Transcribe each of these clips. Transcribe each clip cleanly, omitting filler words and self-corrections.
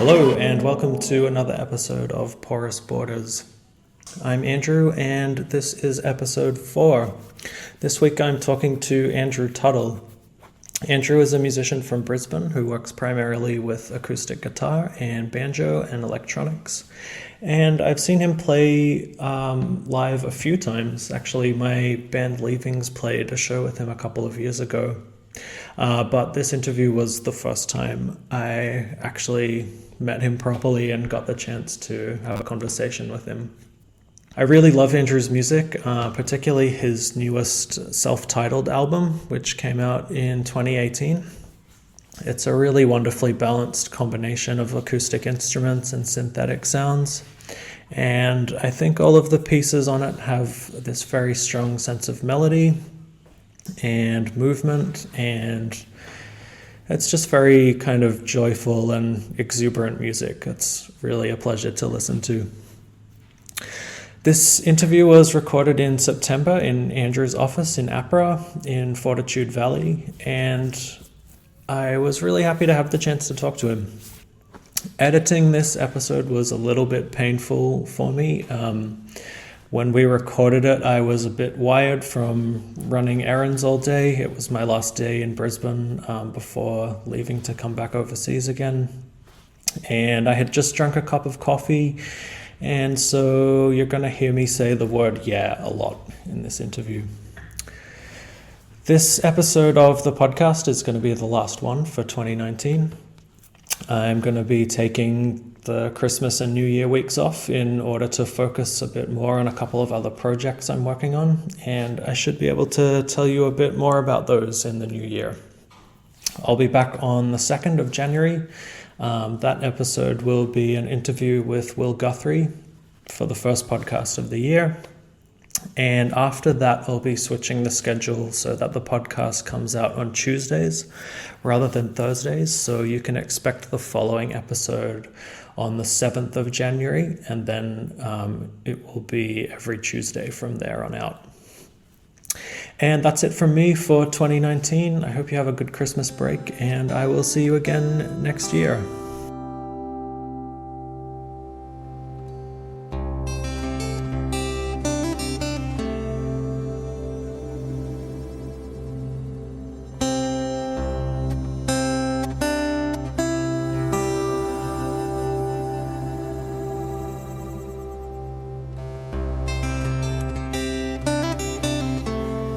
Hello and welcome to another episode of Porous Borders. I'm Andrew and this is episode 4. This week I'm talking to Andrew Tuttle. Andrew is a musician from Brisbane who works primarily with acoustic guitar and banjo and electronics. And I've seen him play live a few times. Actually, my band Leavings played a show with him a couple of years ago. But this interview was the first time I actually met him properly and got the chance to have a conversation with him. I really love Andrew's music, particularly his newest self-titled album, which came out in 2018. It's a really wonderfully balanced combination of acoustic instruments and synthetic sounds. And I think all of the pieces on it have this very strong sense of melody and movement, and it's just very kind of joyful and exuberant music. It's really a pleasure to listen to. This interview was recorded in September in Andrew's office in APRA in Fortitude Valley, and I was really happy to have the chance to talk to him. Editing this episode was a little bit painful for me. When we recorded it, I was a bit wired from running errands all day. It was my last day in Brisbane before leaving to come back overseas again. And I had just drunk a cup of coffee. And so you're going to hear me say the word yeah a lot in this interview. This episode of the podcast is going to be the last one for 2019. I'm going to be taking the Christmas and New Year weeks off in order to focus a bit more on a couple of other projects I'm working on, and I should be able to tell you a bit more about those in the new year. I'll be back on the 2nd of January. That episode will be an interview with Will Guthrie for the first podcast of the year. And after that, I'll be switching the schedule so that the podcast comes out on Tuesdays rather than Thursdays. So you can expect the following episode on the 7th of January, and then it will be every Tuesday from there on out. And that's it from me for 2019. I hope you have a good Christmas break, and I will see you again next year.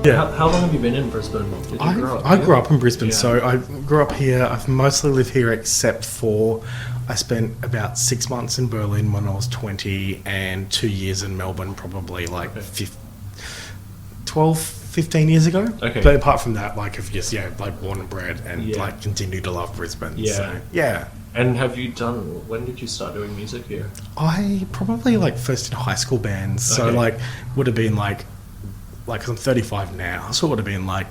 Yeah. How long have you been in Brisbane? Did you grow up I here? grew up in Brisbane, Yeah. so I grew up here. I've mostly lived here except for I spent about 6 months in Berlin when I was 20 and 2 years in Melbourne, probably like 12, 15 years ago. Okay. But apart from that, like I've just, like born and bred and like continue to love Brisbane. Yeah. So, yeah. And when did you start doing music here? I probably like first in high school bands. So Okay. like would have been like 'cause I'm 35 now, so it would have been like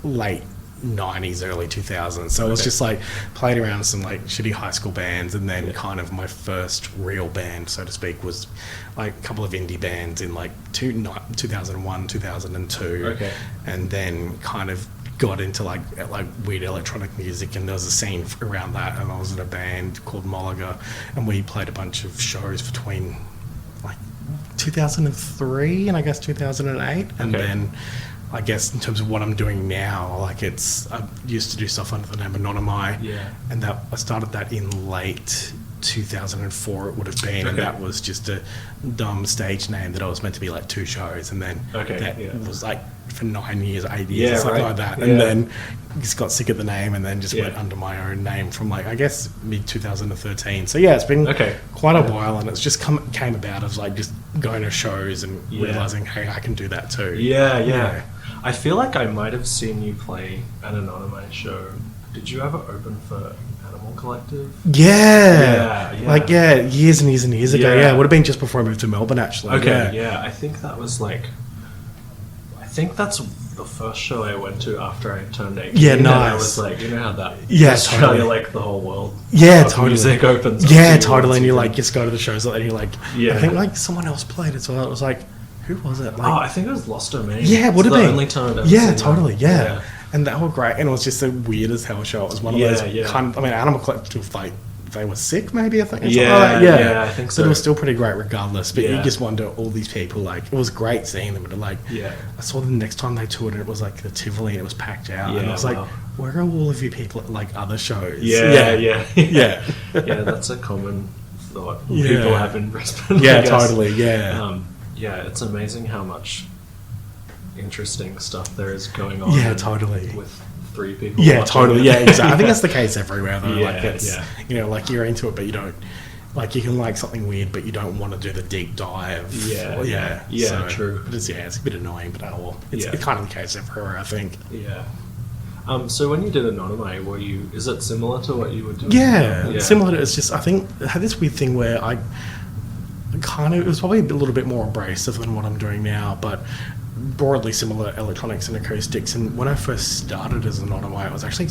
late 90s, early 2000s. So it was just like played around some like shitty high school bands, and then kind of my first real band, so to speak, was like a couple of indie bands in like 2001, 2002. Okay. And then kind of got into like weird electronic music, and there was a scene around that, and I was in a band called Molliger, and we played a bunch of shows between like 2003 and I guess 2008, and then I guess in terms of what I'm doing now, like I used to do stuff under the name Anonymi, and that I started that in late 2004 it would have been, and that was just a dumb stage name that I was meant to be like 2 shows, and then that was like for 9 years, 8 years, or something like that, and then just got sick of the name, and then just went under my own name from like I guess mid 2013. So it's been quite a while, and it's just came about of like just going to shows and realizing, hey, I can do that too. I feel like I might have seen you play an Anonymous show. Did you ever open for Animal Collective? Yeah. Like years and years and years ago. Yeah, it would have been just before I moved to Melbourne, actually. I think that was like, I think that's the first show I went to after I turned 18. Yeah, nice. And I was like, you know how that Australia, totally. like the whole world music opens. Totally. And you like just go to the shows and you're like, I think like someone else played it, so it was like, who was it? Like, I think it was Lost Domain. Yeah, it would have been. The only time I'd ever seen totally. them. Yeah. And that were great, and it was just a weird as hell show. It was one of those kind of, I mean, Animal Collective like they were sick, maybe, I think. Yeah, I think so. But it was still pretty great regardless. But Yeah. you just wonder, all these people, like, it was great seeing them. But, like, Yeah. I saw them the next time they toured, and it was, like, the Tivoli, and it was packed out. And Yeah, I was like, wow. where are all of you people at, like, other shows? Yeah. Yeah. Yeah, that's a common thought Yeah. people have in Brisbane. I Yeah, guess. totally, yeah. Yeah, it's amazing how much interesting stuff there is going on. Yeah, totally. With 3 people. Yeah, watching totally. it. Yeah, exactly. I think that's the case everywhere, though. Yeah, like, it's, yeah. you know, like, you're into it, but you don't, like, you can like something weird, but you don't want to do the deep dive. Yeah. Yeah. Yeah, So, true. But it's a bit annoying, but oh well. It's Yeah. kind of the case everywhere, I think. Yeah. So when you did Anonyme, is it similar to what you were doing? Yeah, similar to, it's just, I think I had this weird thing where it was probably a little bit more abrasive than what I'm doing now, but broadly similar electronics and acoustics. And when I first started as an Anonyme, it was actually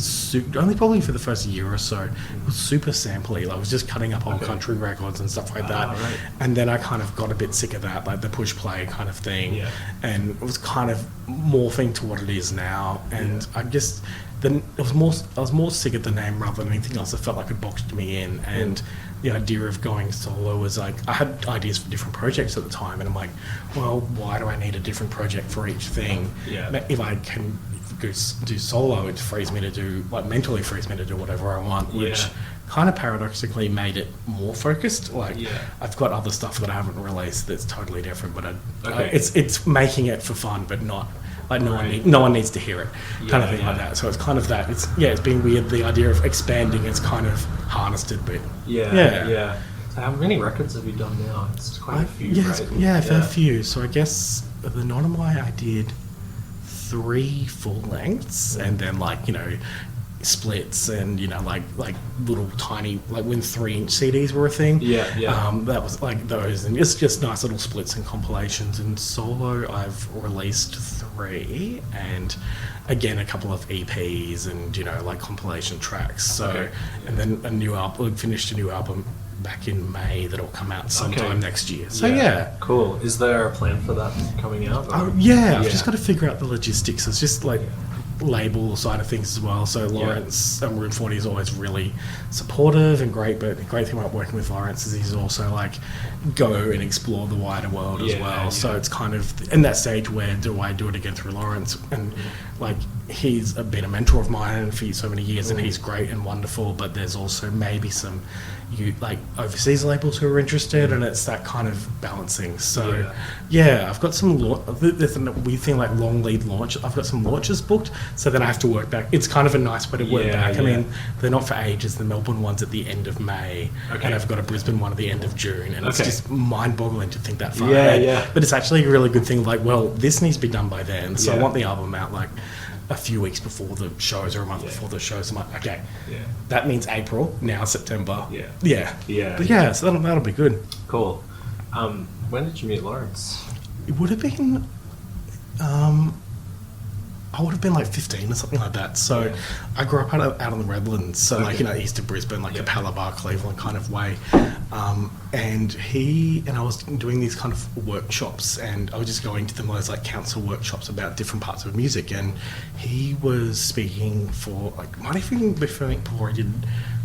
only probably for the first year or so, it was super sampley. Like, I was just cutting up old country records and stuff like that. Right. And then I kind of got a bit sick of that, like the push play kind of thing. Yeah. And it was kind of morphing to what it is now. And I just, then I was more sick of the name rather than anything else. I felt like it boxed me in. And the idea of going solo was like, I had ideas for different projects at the time, and I'm like, well, why do I need a different project for each thing? Yeah. If I can do solo, it frees me to do, like, mentally frees me to do whatever I want, which kind of paradoxically made it more focused. Like, I've got other stuff that I haven't released that's totally different, but it's making it for fun, but not like no one needs to hear it, kind of thing like that. So it's kind of that. It's been weird. The idea of expanding has kind of harnessed it a bit. Yeah. So how many records have you done now? It's quite a few, right? Yeah, a fair few. So I guess the Anonyme I did 3 full lengths, and then, like, you know, splits, and, you know, like little tiny, like when 3-inch CDs were a thing. That was like those, and it's just nice little splits and compilations. And solo, I've released 3, and again a couple of EPs, and, you know, like compilation tracks. So and then a new album. We finished a new album back in May that'll come out sometime next year. So cool. Is there a plan for that coming out? I've just got to figure out the logistics. It's just like label side of things as well. So Lawrence Room 40 is always really supportive and great, but the great thing about working with Lawrence is he's also like go and explore the wider world as well. So it's kind of in that stage where do I do it again through Lawrence, and like he's been a mentor of mine for so many years, and he's great and wonderful, but there's also maybe some like overseas labels who are interested, and it's that kind of balancing. So I've got some there's a weird thing like long lead launch. I've got some launches booked, so then I have to work back. It's kind of a nice way to work back. I mean, they're not for ages. The Melbourne one's at the end of May, and I've got a Brisbane one at the end of June, and it's just mind-boggling to think that far ahead. But it's actually a really good thing. Like, well, this needs to be done by then, so I want the album out like a few weeks before the shows or a month before the shows. I'm like, okay, that means April, now September. So that'll be good. Cool. When did you meet Lawrence? It would have been I would have been like 15 or something like that. So I grew up out on the Redlands, so like, you know, east of Brisbane, like Capella Bar, Cleveland kind of way. And I was doing these kind of workshops, and I was just going to them as like council workshops about different parts of music. And he was speaking for like, might even before he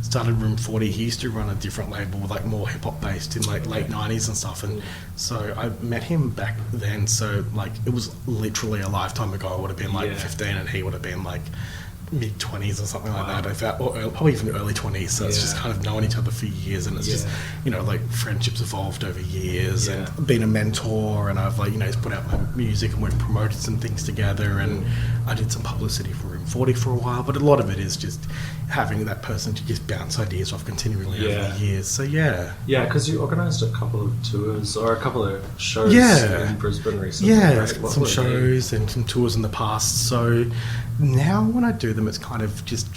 started Room 40, he used to run a different label, like more hip hop based in like late 90s and stuff. And so I met him back then. So like it was literally a lifetime ago. I would have been like 15, and he would have been like mid-20s or something like that, I felt, or probably even early 20s. So it's just kind of known each other for years, and it's just, you know, like friendships evolved over years, and been a mentor, and I've like, you know, put out my music, and we've promoted some things together, and I did some publicity for Room 40 for a while, but a lot of it is just having that person to just bounce ideas off continually over the years. So because you organised a couple of tours or a couple of shows in Brisbane recently. Right? Some shows and some tours in the past. So now when I do them, it's kind of just,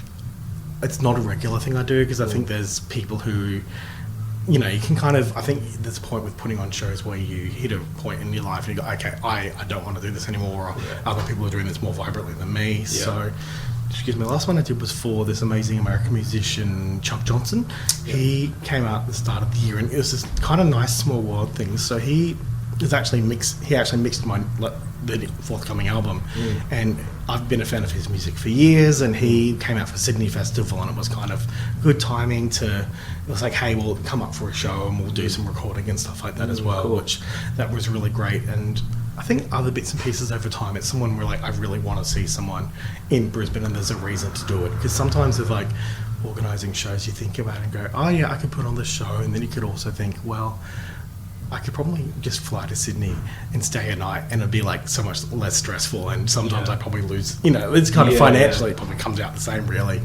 it's not a regular thing I do, because I think there's people who, you know, you can kind of, I think there's a point with putting on shows where you hit a point in your life and you go, okay, I don't want to do this anymore, or other people are doing this more vibrantly than me. So excuse me, the last one I did was for this amazing American musician, Chuck Johnson. He came out at the start of the year, and it was this kind of nice small world thing. So he is actually mixed. He actually mixed the forthcoming album, and I've been a fan of his music for years. And he came out for Sydney Festival, and it was kind of good timing to. It was like, hey, we'll come up for a show and we'll do some recording and stuff like that as well, cool. which that was really great. And I think other bits and pieces over time, it's someone where like I really want to see someone in Brisbane, and there's a reason to do it, because sometimes with like organising shows, you think about it and go, oh yeah, I could put on this show, and then you could also think, well, I could probably just fly to Sydney and stay a night, and it'd be like so much less stressful. And sometimes I'd probably lose, it's kind of financially, it probably comes out the same, really.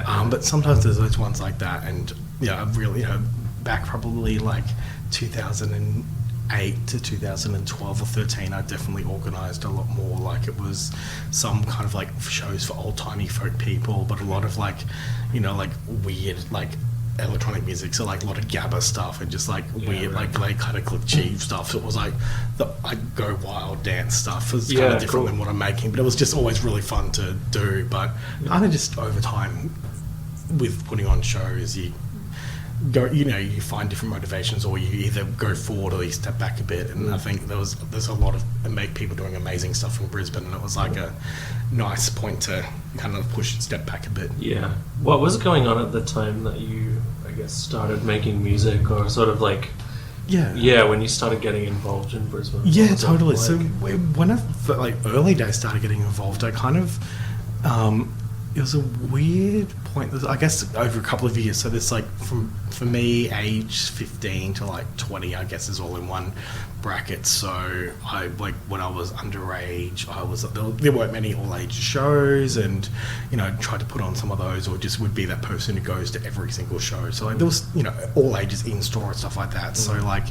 But sometimes there's those ones like that, and I've really, back probably like 2008 to 2012 or 13, I definitely organised a lot more. Like it was some kind of like shows for old timey folk people, but a lot of like, like weird like electronic music, so like a lot of gabba stuff and just like weird like kind of glitchy stuff. So it was like the I go wild dance stuff is kind of different than what I'm making, but it was just always really fun to do. But kind of just over time with putting on shows, you go, you find different motivations, or you either go forward or you step back a bit. And I think there's a lot of people doing amazing stuff in Brisbane, and it was like a nice point to kind of push and step back a bit. Yeah. What was going on at the time that you, I guess, started making music, or sort of like when you started getting involved in Brisbane? Yeah, totally. Like? So when I like early days started getting involved, I kind of it was a weird point. I guess over a couple of years. So there's like for me, age 15 to like 20, I guess is all in one bracket. So I like when I was underage, there weren't many all age shows, and tried to put on some of those, or just would be that person who goes to every single show. So like there was all ages in store and stuff like that. So like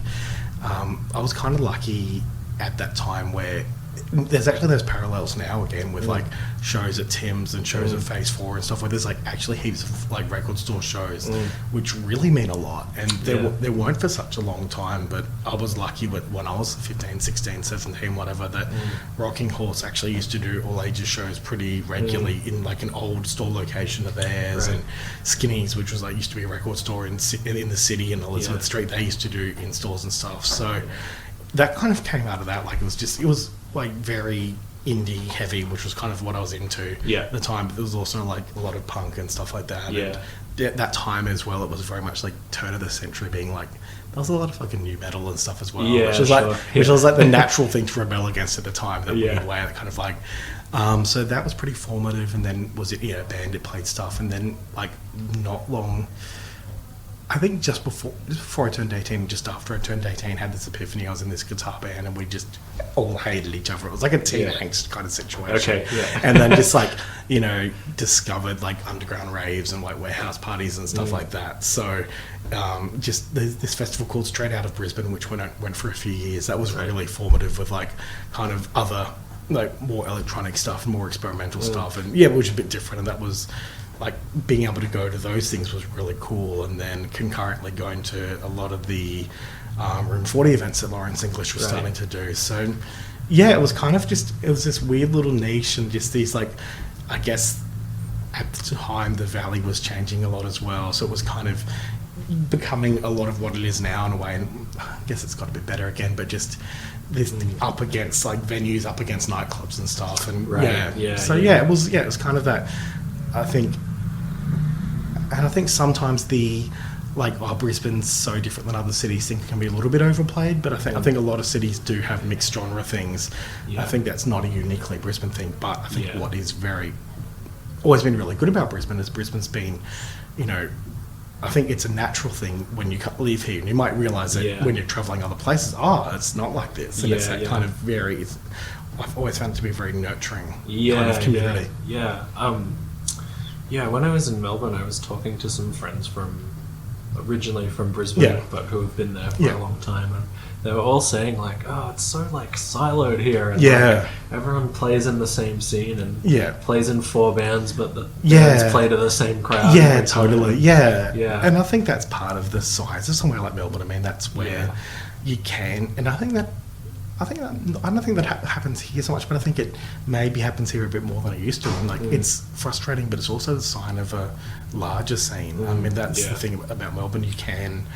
I was kind of lucky at that time where. There's actually those parallels now again with like shows at Tim's and shows at Phase 4 and stuff, where there's like actually heaps of like record store shows which really mean a lot, and there weren't for such a long time. But I was lucky when I was 15, 16, 17, whatever, that Rocking Horse actually used to do all ages shows pretty regularly in like an old store location of theirs, and Skinny's, which was like used to be a record store in the city in Elizabeth Street, they used to do in stores and stuff. So that kind of came out of that. Like it was like very indie heavy, which was kind of what I was into at the time. But there was also like a lot of punk and stuff like that. And at that time as well, it was very much like turn of the century, being like there was a lot of fucking new metal and stuff as well, which was like the natural thing to rebel against at the time. That weird way, that kind of like. So that was pretty formative. And then Bandit played stuff, and then like not long. I think just before I turned 18, just after I turned 18, had this epiphany. I was in this guitar band, and we just all hated each other. It was like a teen angst kind of situation. And then just like, discovered like underground raves and like warehouse parties and stuff like that. So just this festival called Straight Out of Brisbane, which went for a few years. That was really formative with like kind of other like more electronic stuff, more experimental stuff, and which was a bit different. And that was like being able to go to those things was really cool. And then concurrently going to a lot of the Room 40 events that Lawrence English was starting to do. So it was kind of it was this weird little niche, and just these like, I guess at the time the Valley was changing a lot as well. So it was kind of becoming a lot of what it is now in a way. And I guess it's got a bit better again, but just this up against like venues, up against nightclubs and stuff. And it was kind of that. I think sometimes the like Brisbane's so different than other cities, things can be a little bit overplayed, but I think a lot of cities do have mixed genre things. I think that's not a uniquely Brisbane thing, but I think what is always been really good about Brisbane is Brisbane's been, I think it's a natural thing when you leave here, and you might realise that when you're travelling other places, it's not like this, and it's that kind of I've always found it to be a very nurturing kind of community. When I was in Melbourne, I was talking to some friends originally from Brisbane, but who have been there for a long time, and they were all saying like, "Oh, it's so like siloed here." And like, everyone plays in the same scene and plays in 4 bands, but the bands play to the same crowd. Yeah, totally. And I think that's part of the size of somewhere like Melbourne. I mean, that's where you can, and I don't think that happens here so much, but I think it maybe happens here a bit more than it used to. And like it's frustrating, but it's also the sign of a larger scene. I mean, that's the thing about Melbourne. You can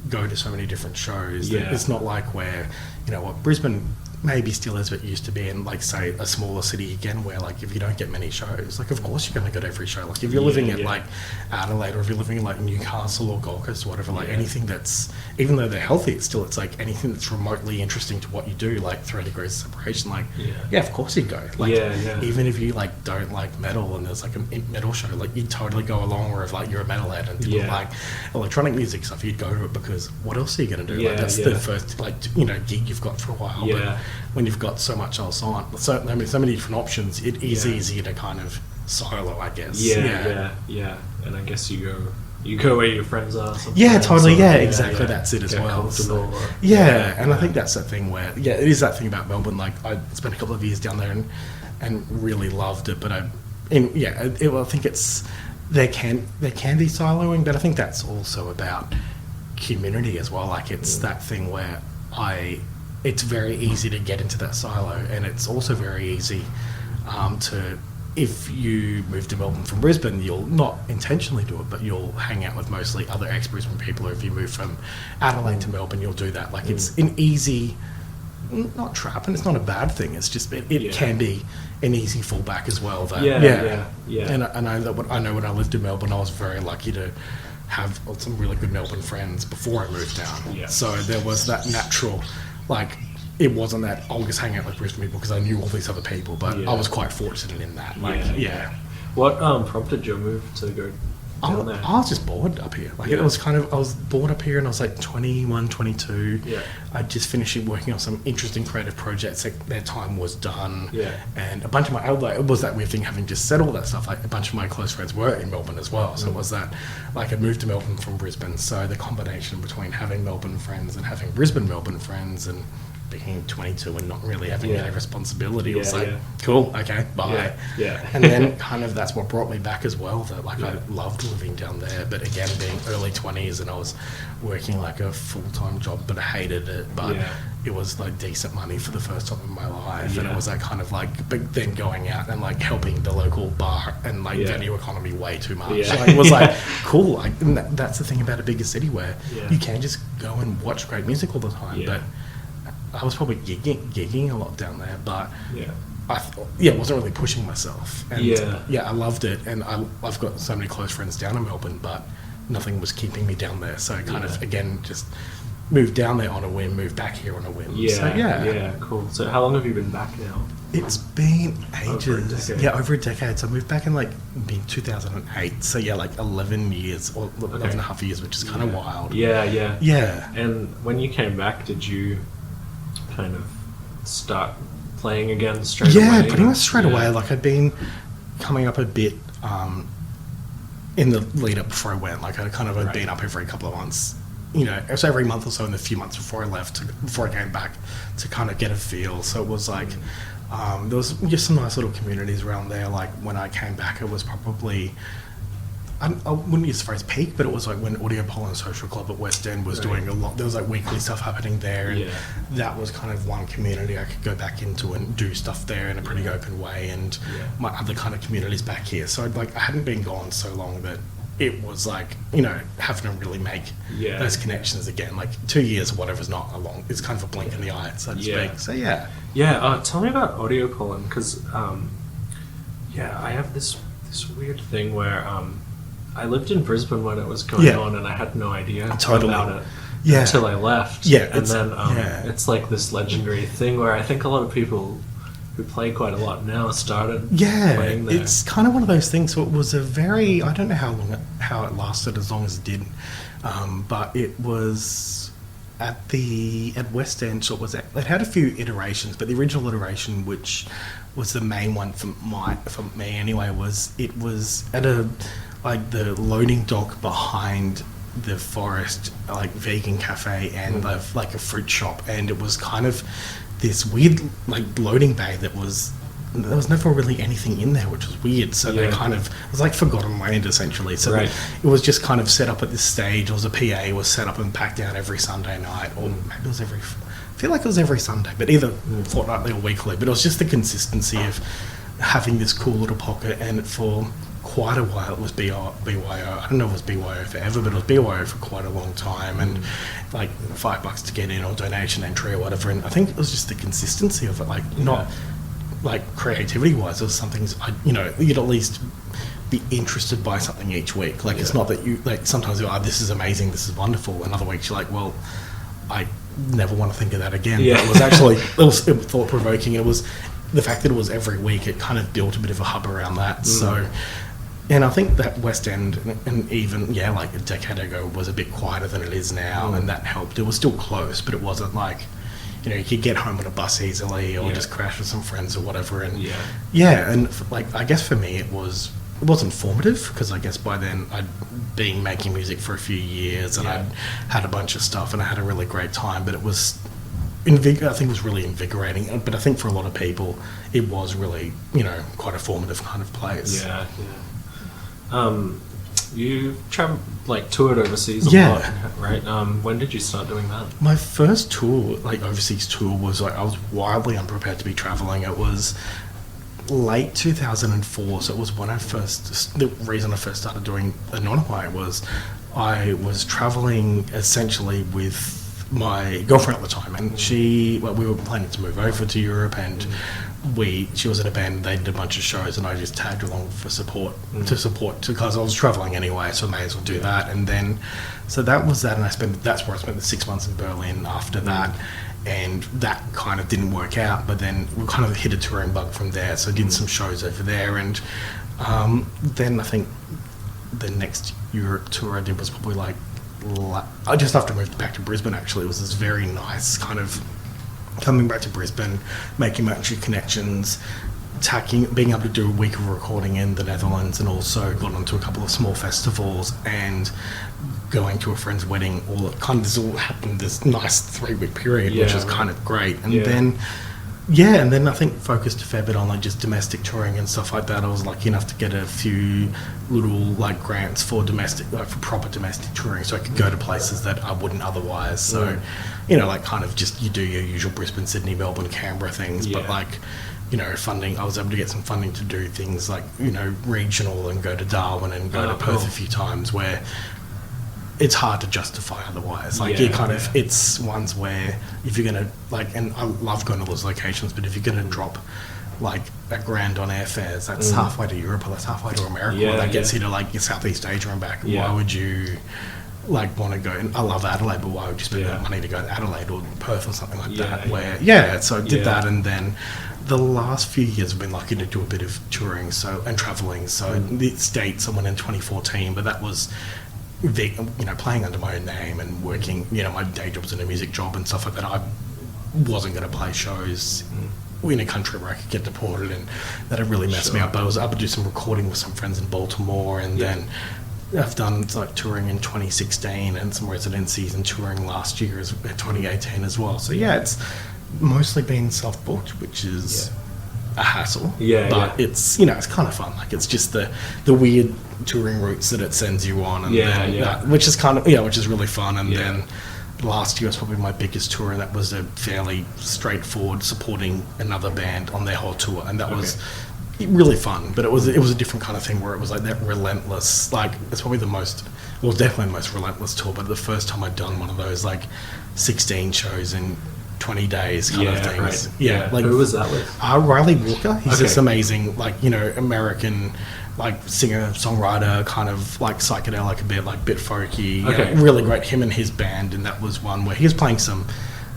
go to so many different shows. Yeah. It's not like where, what Brisbane maybe still is what it used to be in, like, say, a smaller city again, where, like, if you don't get many shows, like, of course you're going to go to every show. Like, if you're living at, like, Adelaide, or if you're living in, like, Newcastle or Gold Coast or whatever, like, anything that's, even though they're healthy, it's like anything that's remotely interesting to what you do, like 3 degrees of separation, like, of course you'd go. Like, even if you, like, don't like metal and there's, like, a metal show, like, you'd totally go along, or if, like, you're a metalhead and people like electronic music stuff, you'd go to it because what else are you going to do? Like, that's the first, like, gig you've got for a while. But when you've got so much else on, so many different options, it is easier to kind of silo, I guess. Yeah. And I guess you go where your friends are. Yeah, totally. Exactly. That's it as well. So, and I think that's that thing where, it is that thing about Melbourne. Like, I spent a couple of years down there and really loved it. But I think it's there can be siloing, but I think that's also about community as well. Like, it's that thing where it's very easy to get into that silo, and it's also very easy to, if you move to Melbourne from Brisbane, you'll not intentionally do it, but you'll hang out with mostly other ex-Brisbane people, or if you move from Adelaide to Melbourne, you'll do that. Like, it's an easy, not trap, and it's not a bad thing, it's just, it can be an easy fallback as well. That, And I know when I lived in Melbourne, I was very lucky to have some really good Melbourne friends before I moved down. So there was that natural, like, it wasn't that I'll just hang out with Brisbane people because I knew all these other people, but I was quite fortunate in that. Like, What prompted your move to go down there? I was just bored up here. Like, it was kind of, I was bored up here, and I was like 21, 22. I'd just finished working on some interesting creative projects. Like, their time was done. And a bunch of it was that weird thing, having just said all that stuff, like, a bunch of my close friends were in Melbourne as well. So it was that, like, I moved to Melbourne from Brisbane. So the combination between having Melbourne friends and having Melbourne friends, and being 22 and not really having any responsibility, was like, cool, okay, bye. And then kind of that's what brought me back as well, that, like, I loved living down there, but again, being early 20s, and I was working like a full-time job, but I hated it, but it was like decent money for the first time in my life, and it was that kind of like, but then going out and like helping the local bar and like venue economy way too much. Like, it was like, cool, like, and that's the thing about a bigger city where you can just go and watch great music all the time, but I was probably gigging a lot down there, but I wasn't really pushing myself. And I loved it, and I've got so many close friends down in Melbourne, but nothing was keeping me down there. So I kind of, again, just moved down there on a whim, moved back here on a whim. Cool. So how long have you been back now? It's been ages. Over a decade. So I moved back in 2008. So like 11 years, or 11 and a half years, which is kind of wild. And when you came back, did you kind of start playing again straight away? Yeah, pretty much straight away. Like, I'd been coming up a bit in the lead up before I went. Like, I'd kind of been up every couple of months. It was every month or so in the few months before I left, before I came back, to kind of get a feel. So it was like, there was just some nice little communities around there. Like, when I came back, it was probably, I wouldn't use the phrase peak, but it was like when Audio Pollen Social Club at West End was doing a lot. There was like weekly stuff happening there, and that was kind of one community I could go back into and do stuff there in a pretty open way. And my other kind of communities back here. So I hadn't been gone so long that it was like, having to really make those connections again. Like 2 years or whatever is not a long. It's kind of a blink in the eye, so to speak. So tell me about Audio Pollen, because I have this weird thing where I lived in Brisbane when it was going on, and I had no idea about it until I left. And then it's like this legendary thing where I think a lot of people who play quite a lot now started playing there. It's kind of one of those things. So it was I don't know how it lasted as long as it did, but it was at West End. So it had a few iterations, but the original iteration, which was the main one for me anyway, was at the loading dock behind the Forest, like, vegan cafe and like a fruit shop, and it was kind of this weird like loading bay there was never really anything in there, which was weird. So they kind of, it was like forgotten land essentially. So it was just kind of set up at this stage. It was a PA was set up and packed out every Sunday night, or maybe it was I feel like it was every Sunday, but either fortnightly or weekly. But it was just the consistency of having this cool little pocket, and for quite a while it was BYO. I don't know if it was BYO forever, but it was BYO for quite a long time, and like $5 to get in or donation entry or whatever. And I think it was just the consistency of it, like not like creativity wise. It was something you'd at least be interested by something each week. Like it's not that you like sometimes you go, this is amazing, this is wonderful, and other weeks you're like, well, I never want to think of that again. But it was actually it was thought provoking. It was the fact that it was every week. It kind of built a bit of a hub around that. So, and I think that West End and even like a decade ago was a bit quieter than it is now, and that helped. It was still close, but it wasn't like you could get home on a bus easily or just crash with some friends or whatever. And and like I guess for me it wasn't formative because I guess by then I'd been making music for a few years and I'd had a bunch of stuff and I had a really great time, but it was I think it was really invigorating. But I think for a lot of people it was really quite a formative kind of place. You traveled toured overseas a lot, right? When did you start doing that? My first tour, overseas tour, was I was wildly unprepared to be traveling. It was late 2004, so it was when the reason I first started doing Anonymai was I was traveling essentially with my girlfriend at the time, and we were planning to move over to Europe, and she was in a band, they did a bunch of shows, and I just tagged along for support because I was traveling anyway, so I may as well do that. And then so that was that, and that's where I spent the 6 months in Berlin after that. And that kind of didn't work out, but then we kind of hit a touring bug from there, so I did some shows over there. And then I think the next Europe tour I did was probably I just after I moved back to Brisbane. Actually, it was this very nice kind of coming back to Brisbane, making my actual connections, being able to do a week of recording in the Netherlands, and also got onto a couple of small festivals and going to a friend's wedding. This all happened this nice 3-week period, which was kind of great. And then I think focused a fair bit on just domestic touring and stuff like that. I was lucky enough to get a few little grants for domestic, for proper domestic touring, so I could go to places that I wouldn't otherwise. So, you do your usual Brisbane, Sydney, Melbourne, Canberra things, but funding. I was able to get some funding to do things regional and go to Darwin and go to Perth a few times, where it's hard to justify otherwise. It's ones where if you're going to and I love going to those locations, but if you're going to drop $1,000 on airfares, that's halfway to Europe, or that's halfway to America, or that gets you to Southeast Asia and back. Why would you want to go? And I love Adelaide, but why would you spend that money to go to Adelaide or Perth or something like that? So I did that, and then the last few years I've been lucky to do a bit of touring and traveling. So the States I went in 2014, but that was playing under my own name and working, my day job was in a music job and stuff like that. I wasn't going to play shows in a country where I could get deported, and that had really messed me up. But I was able to do some recording with some friends in Baltimore, and then I've done touring in 2016 and some residencies and touring last year, 2018 as well. So it's mostly been self-booked, which is a hassle, but it's it's kind of fun. It's just the weird touring routes that it sends you on, and which is kind of which is really fun. And then last year was probably my biggest tour, and that was a fairly straightforward supporting another band on their whole tour, and that was really fun. But it was a different kind of thing where it was that relentless. It's probably definitely the most relentless tour. But the first time I'd done one of those 16 shows in 20 days kind of things. Right. Who was that with? Riley Walker. He's this amazing, American, singer, songwriter, kind of psychedelic, a bit folky. Really great. Him and his band, and that was one where he was playing some.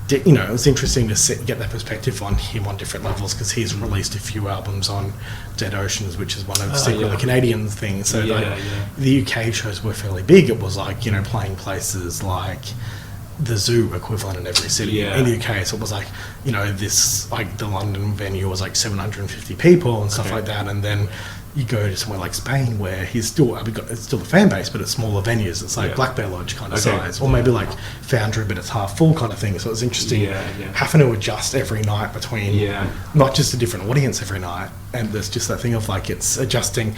It was interesting to get that perspective on him on different levels, because he's released a few albums on Dead Oceans, which is one of the Canadian things. So the UK shows were fairly big. It was playing places like the Zoo equivalent in every city in the UK. So it was the London venue was 750 people and stuff like that, and then you go to somewhere like Spain where it's still a fan base, but it's smaller venues. It's Black Bear Lodge kind of size, or maybe Foundry, but it's half full kind of thing. So it's interesting having to adjust every night between not just a different audience every night, and there's just that thing of it's adjusting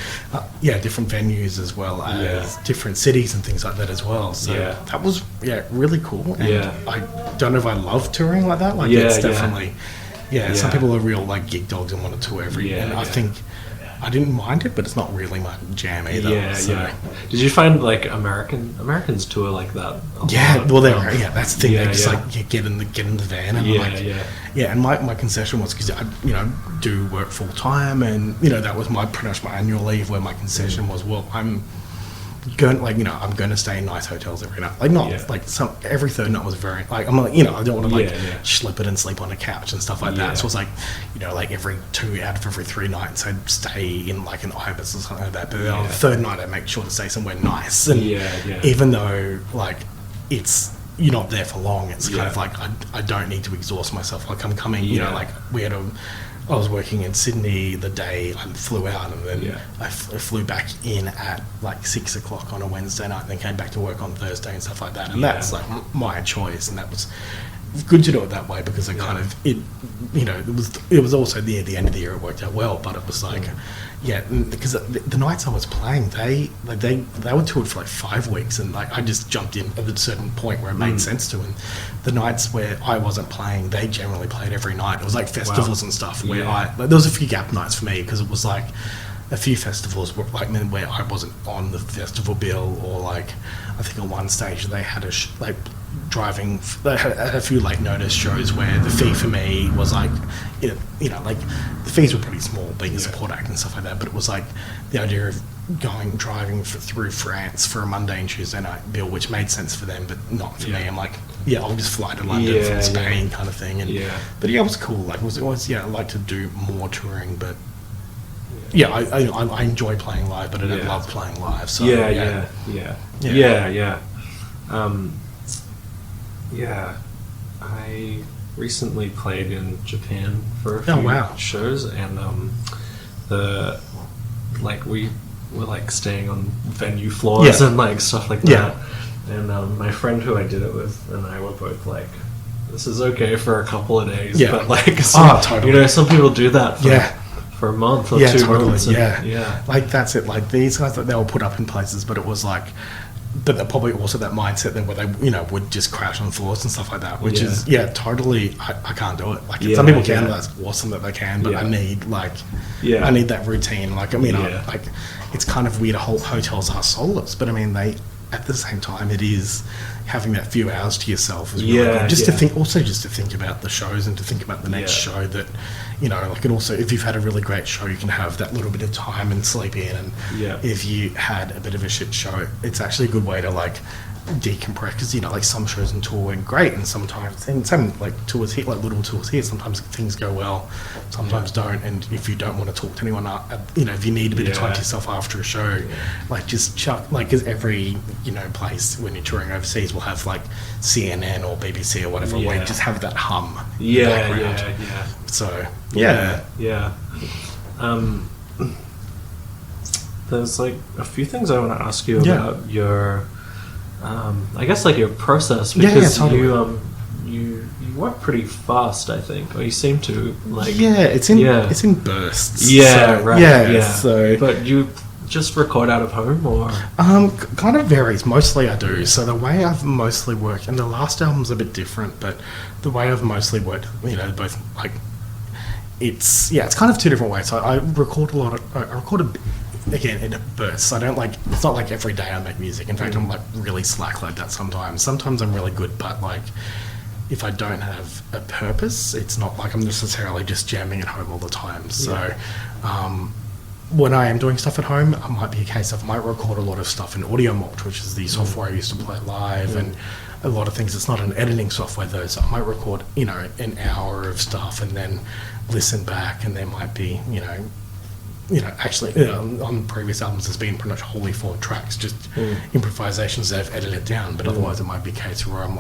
different venues as well as different cities and things like that as well. So that was really cool. And I don't know if I love touring like that. It's definitely some people are real gig dogs and want to tour every year. And I think I didn't mind it, but it's not really my jam either. Yeah. Did you find like Americans tour like that? Yeah, well, that's the thing. They just get in the van and and my concession was because I do work full time, and that was pretty much my annual leave. Where my concession was, well, I'm going I'm going to stay in nice hotels every night. Every third night was very I don't want to slip it and sleep on a couch and stuff like that. So it was every 2 out of every 3 nights I'd stay in like an Ibis or something like that. But on the third night I'd make sure to stay somewhere nice. And even though you're not there for long, it's kind of like I don't need to exhaust myself. Like I'm coming, I was working in Sydney the day I flew out, and then I flew back in at 6 o'clock on a Wednesday night, and then came back to work on Thursday and stuff like that. And that's my choice, and that was good to do it that way because it it was also the end of the year it worked out well, but it was because the nights I was playing they were toured for 5 weeks, and I just jumped in at a certain point where it made sense to. And the nights where I wasn't playing, they generally played every night. It was festivals and stuff where there was a few gap nights for me because it was a few festivals where I wasn't on the festival bill, or I think at one stage they had they had a few late notice shows where the fee for me was the fees were pretty small being a support act and stuff like that, but it was the idea of driving through France for a Monday and Tuesday night bill, which made sense for them but not for me. I'm I'll just fly to London from Spain kind of thing. And but it was cool. It was I like to do more touring, but I enjoy playing live, but I don't love playing live. So I recently played in Japan for a few shows, and we were staying on venue floors and stuff like that. And my friend who I did it with and I were both this is okay for a couple of days, but totally. Some people do that for a month or 2 months. That's it. These guys, they were put up in places, but it was but they're probably also that mindset then where they would just crash on floors and stuff like that, which is totally I can't do it. Some people can, that's awesome that they can, but I need I need that routine. It's kind of weird. Hotels are soulless, but they at the same time it is having that few hours to yourself is really good. Just to think about the shows and to think about the next show that and also if you've had a really great show, you can have that little bit of time and sleep in, and if you had a bit of a shit show, it's actually a good way to decompress, because some shows and tour went great, and sometimes some tours here, little tours here, sometimes things go well, sometimes don't, and if you don't want to talk to anyone, if you need a bit of time to yourself after a show, just chuck, because every place when you're touring overseas will have CNN or BBC or whatever, where you just have that hum so there's a few things I want to ask you about your I guess your process, because totally. you work pretty fast, I think, or you seem to it's in bursts. So but you just record out of home, or kind of varies. Mostly I do. So the way I've mostly worked, and the last album's a bit different, but the way I've mostly worked, both it's kind of two different ways. So I record again in bursts. I don't it's not every day I make music. In fact, I'm really slack like that sometimes. Sometimes I'm really good, but if I don't have a purpose, it's not I'm necessarily just jamming at home all the time. So when I am doing stuff at home, it might be a case of I might record a lot of stuff in Audio Mulch, which is the software I used to play live, and a lot of things. It's not an editing software though, so I might record an hour of stuff and then listen back, and there might be actually on previous albums there's been pretty much wholly formed tracks, just improvisations that I've edited down, but otherwise it might be a case where I'm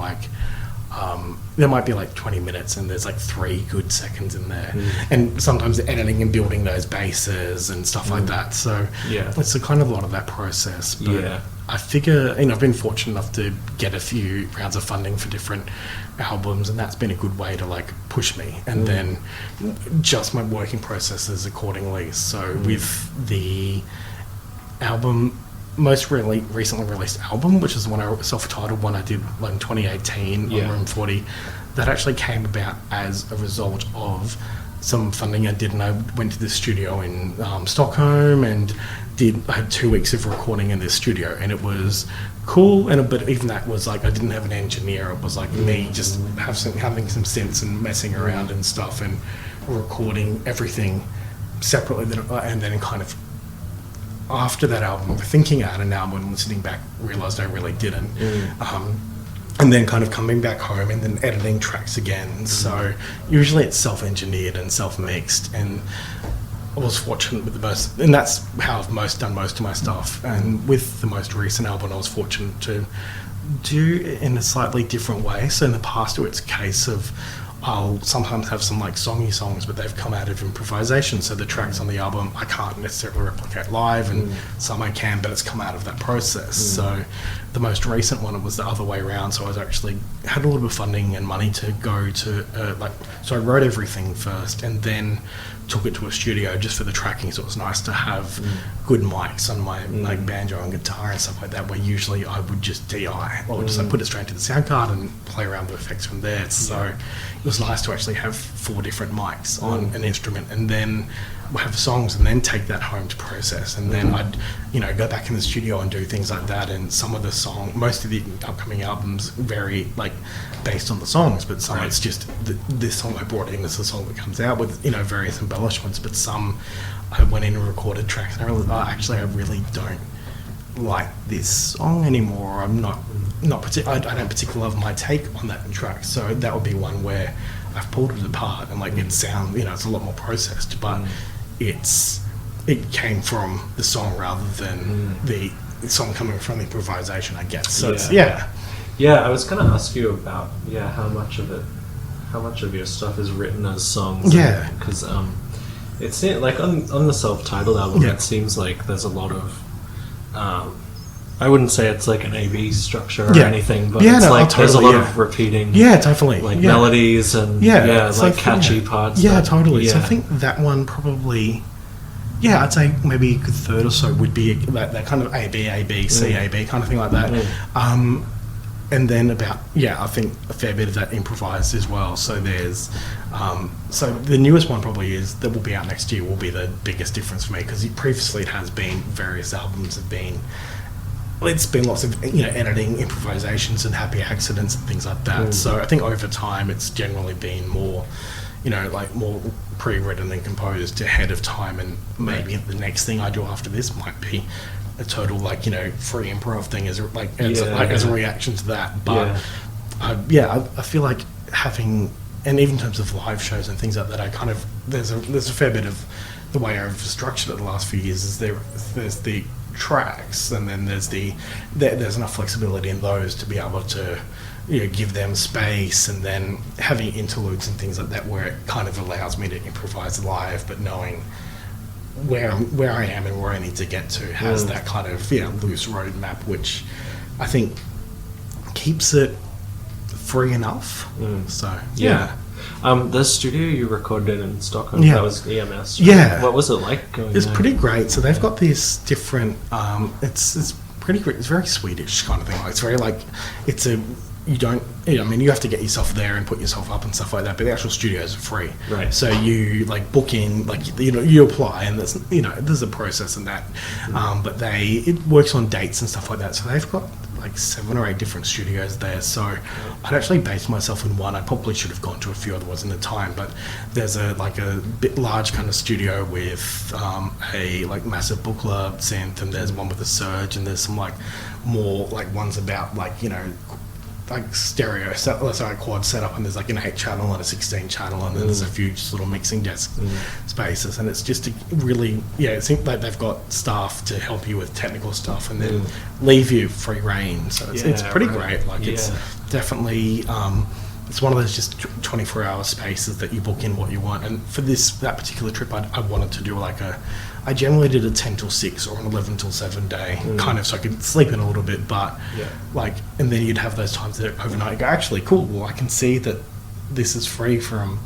there might be 20 minutes and there's 3 good seconds in there, and sometimes editing and building those bases and stuff like that, so it's a kind of a lot of that process. But I figure, I've been fortunate enough to get a few rounds of funding for different albums, and that's been a good way to push me, and then just my working processes accordingly. So with the album, most recently released album, which is the one I self-titled one I did in 2018 on Room 40, that actually came about as a result of some funding I did, and I went to the studio in Stockholm and I had 2 weeks of recording in this studio, and it was cool. But even that was like, I didn't have an engineer. It was like me just having some synths and messing around and stuff and recording everything separately. And then kind of after that album, thinking out an album and listening back, realised I really didn't. And then kind of coming back home and then editing tracks again. So usually it's self-engineered and self-mixed, and I was fortunate with and that's how I've done most of my stuff. And with the most recent album, I was fortunate to do it in a slightly different way. So in the past, it's a case of I'll sometimes have some like songy songs, but they've come out of improvisation. So the tracks on the album I can't necessarily replicate live, and some I can, but it's come out of that process. So the most recent one, it was the other way around. So I was actually had a little bit of funding and money to go to so I wrote everything first and then took it to a studio just for the tracking. So it was nice to have good mics on my like banjo and guitar and stuff like that, where usually I would just DI or just like put it straight to the sound card and play around with effects from there. So it was nice to actually have 4 different mics on an instrument, and then have songs and then take that home to process. And then I'd go back in the studio and do things like that. And some of the most of the upcoming albums vary like based on the songs, but some it's just this song I brought in is the song that comes out with various embellishments. But some I went in and recorded tracks and I realized, I really don't like this song anymore. I'm not I don't particularly love my take on that track. So that would be one where I've pulled it apart and like it sounds, it's a lot more processed, but it came from the song rather than the song coming from the improvisation, I guess. So I was going to ask you about how much of your stuff is written as songs. Because it's like on the self-titled album, it seems like there's a lot of I wouldn't say it's like an A-B structure or anything, but it's like there's a lot of repeating melodies and like catchy parts. Totally. So I think that one probably, I'd say maybe a good third or so would be that kind of A-B, C, A-B kind of thing like that. And then about, I think a fair bit of that improvised as well. So there's, so the newest one probably that will be out next year will be the biggest difference for me, because previously it has been, various albums have been, it's been lots of editing, improvisations and happy accidents and things like that. So I think over time it's generally been more more pre-written and composed ahead of time, and maybe the next thing I do after this might be a total free improv thing as a reaction to that. But I feel like having, and even in terms of live shows and things like that, I kind of there's a fair bit of the way I've structured it the last few years is there's the tracks, and then there's enough flexibility in those to be able to give them space, and then having interludes and things like that where it kind of allows me to improvise live, but knowing where I am and where I need to get to has that kind of loose road map, which I think keeps it free enough. So the studio you recorded in Stockholm, that was EMS, right? What was it like going It's there? pretty great. So they've got this different it's pretty great. It's very Swedish kind of thing. It's very you have to get yourself there and put yourself up and stuff like that, but the actual studios are free. Right. So you book in, you apply, and there's a process in that. But it works on dates and stuff like that. So they've got 7 or 8 different studios there. So I'd actually based myself in one. I probably should have gone to a few other ones in the time, but there's a bit large kind of studio with a massive Buchla synth, and there's one with a Surge, and there's some more ones about stereo quad setup, and there's an 8-channel and a 16-channel, and then there's a few just little mixing desk spaces, and it's just really it seems like they've got staff to help you with technical stuff and then leave you free reign. So it's pretty great. It's definitely it's one of those just 24-hour spaces that you book in what you want. And for that particular trip, I wanted to do I generally did a 10 till 6 or an 11 till 7 day kind of, so I could sleep in a little bit, but and then you'd have those times that overnight you go, actually cool, well I can see that this is free from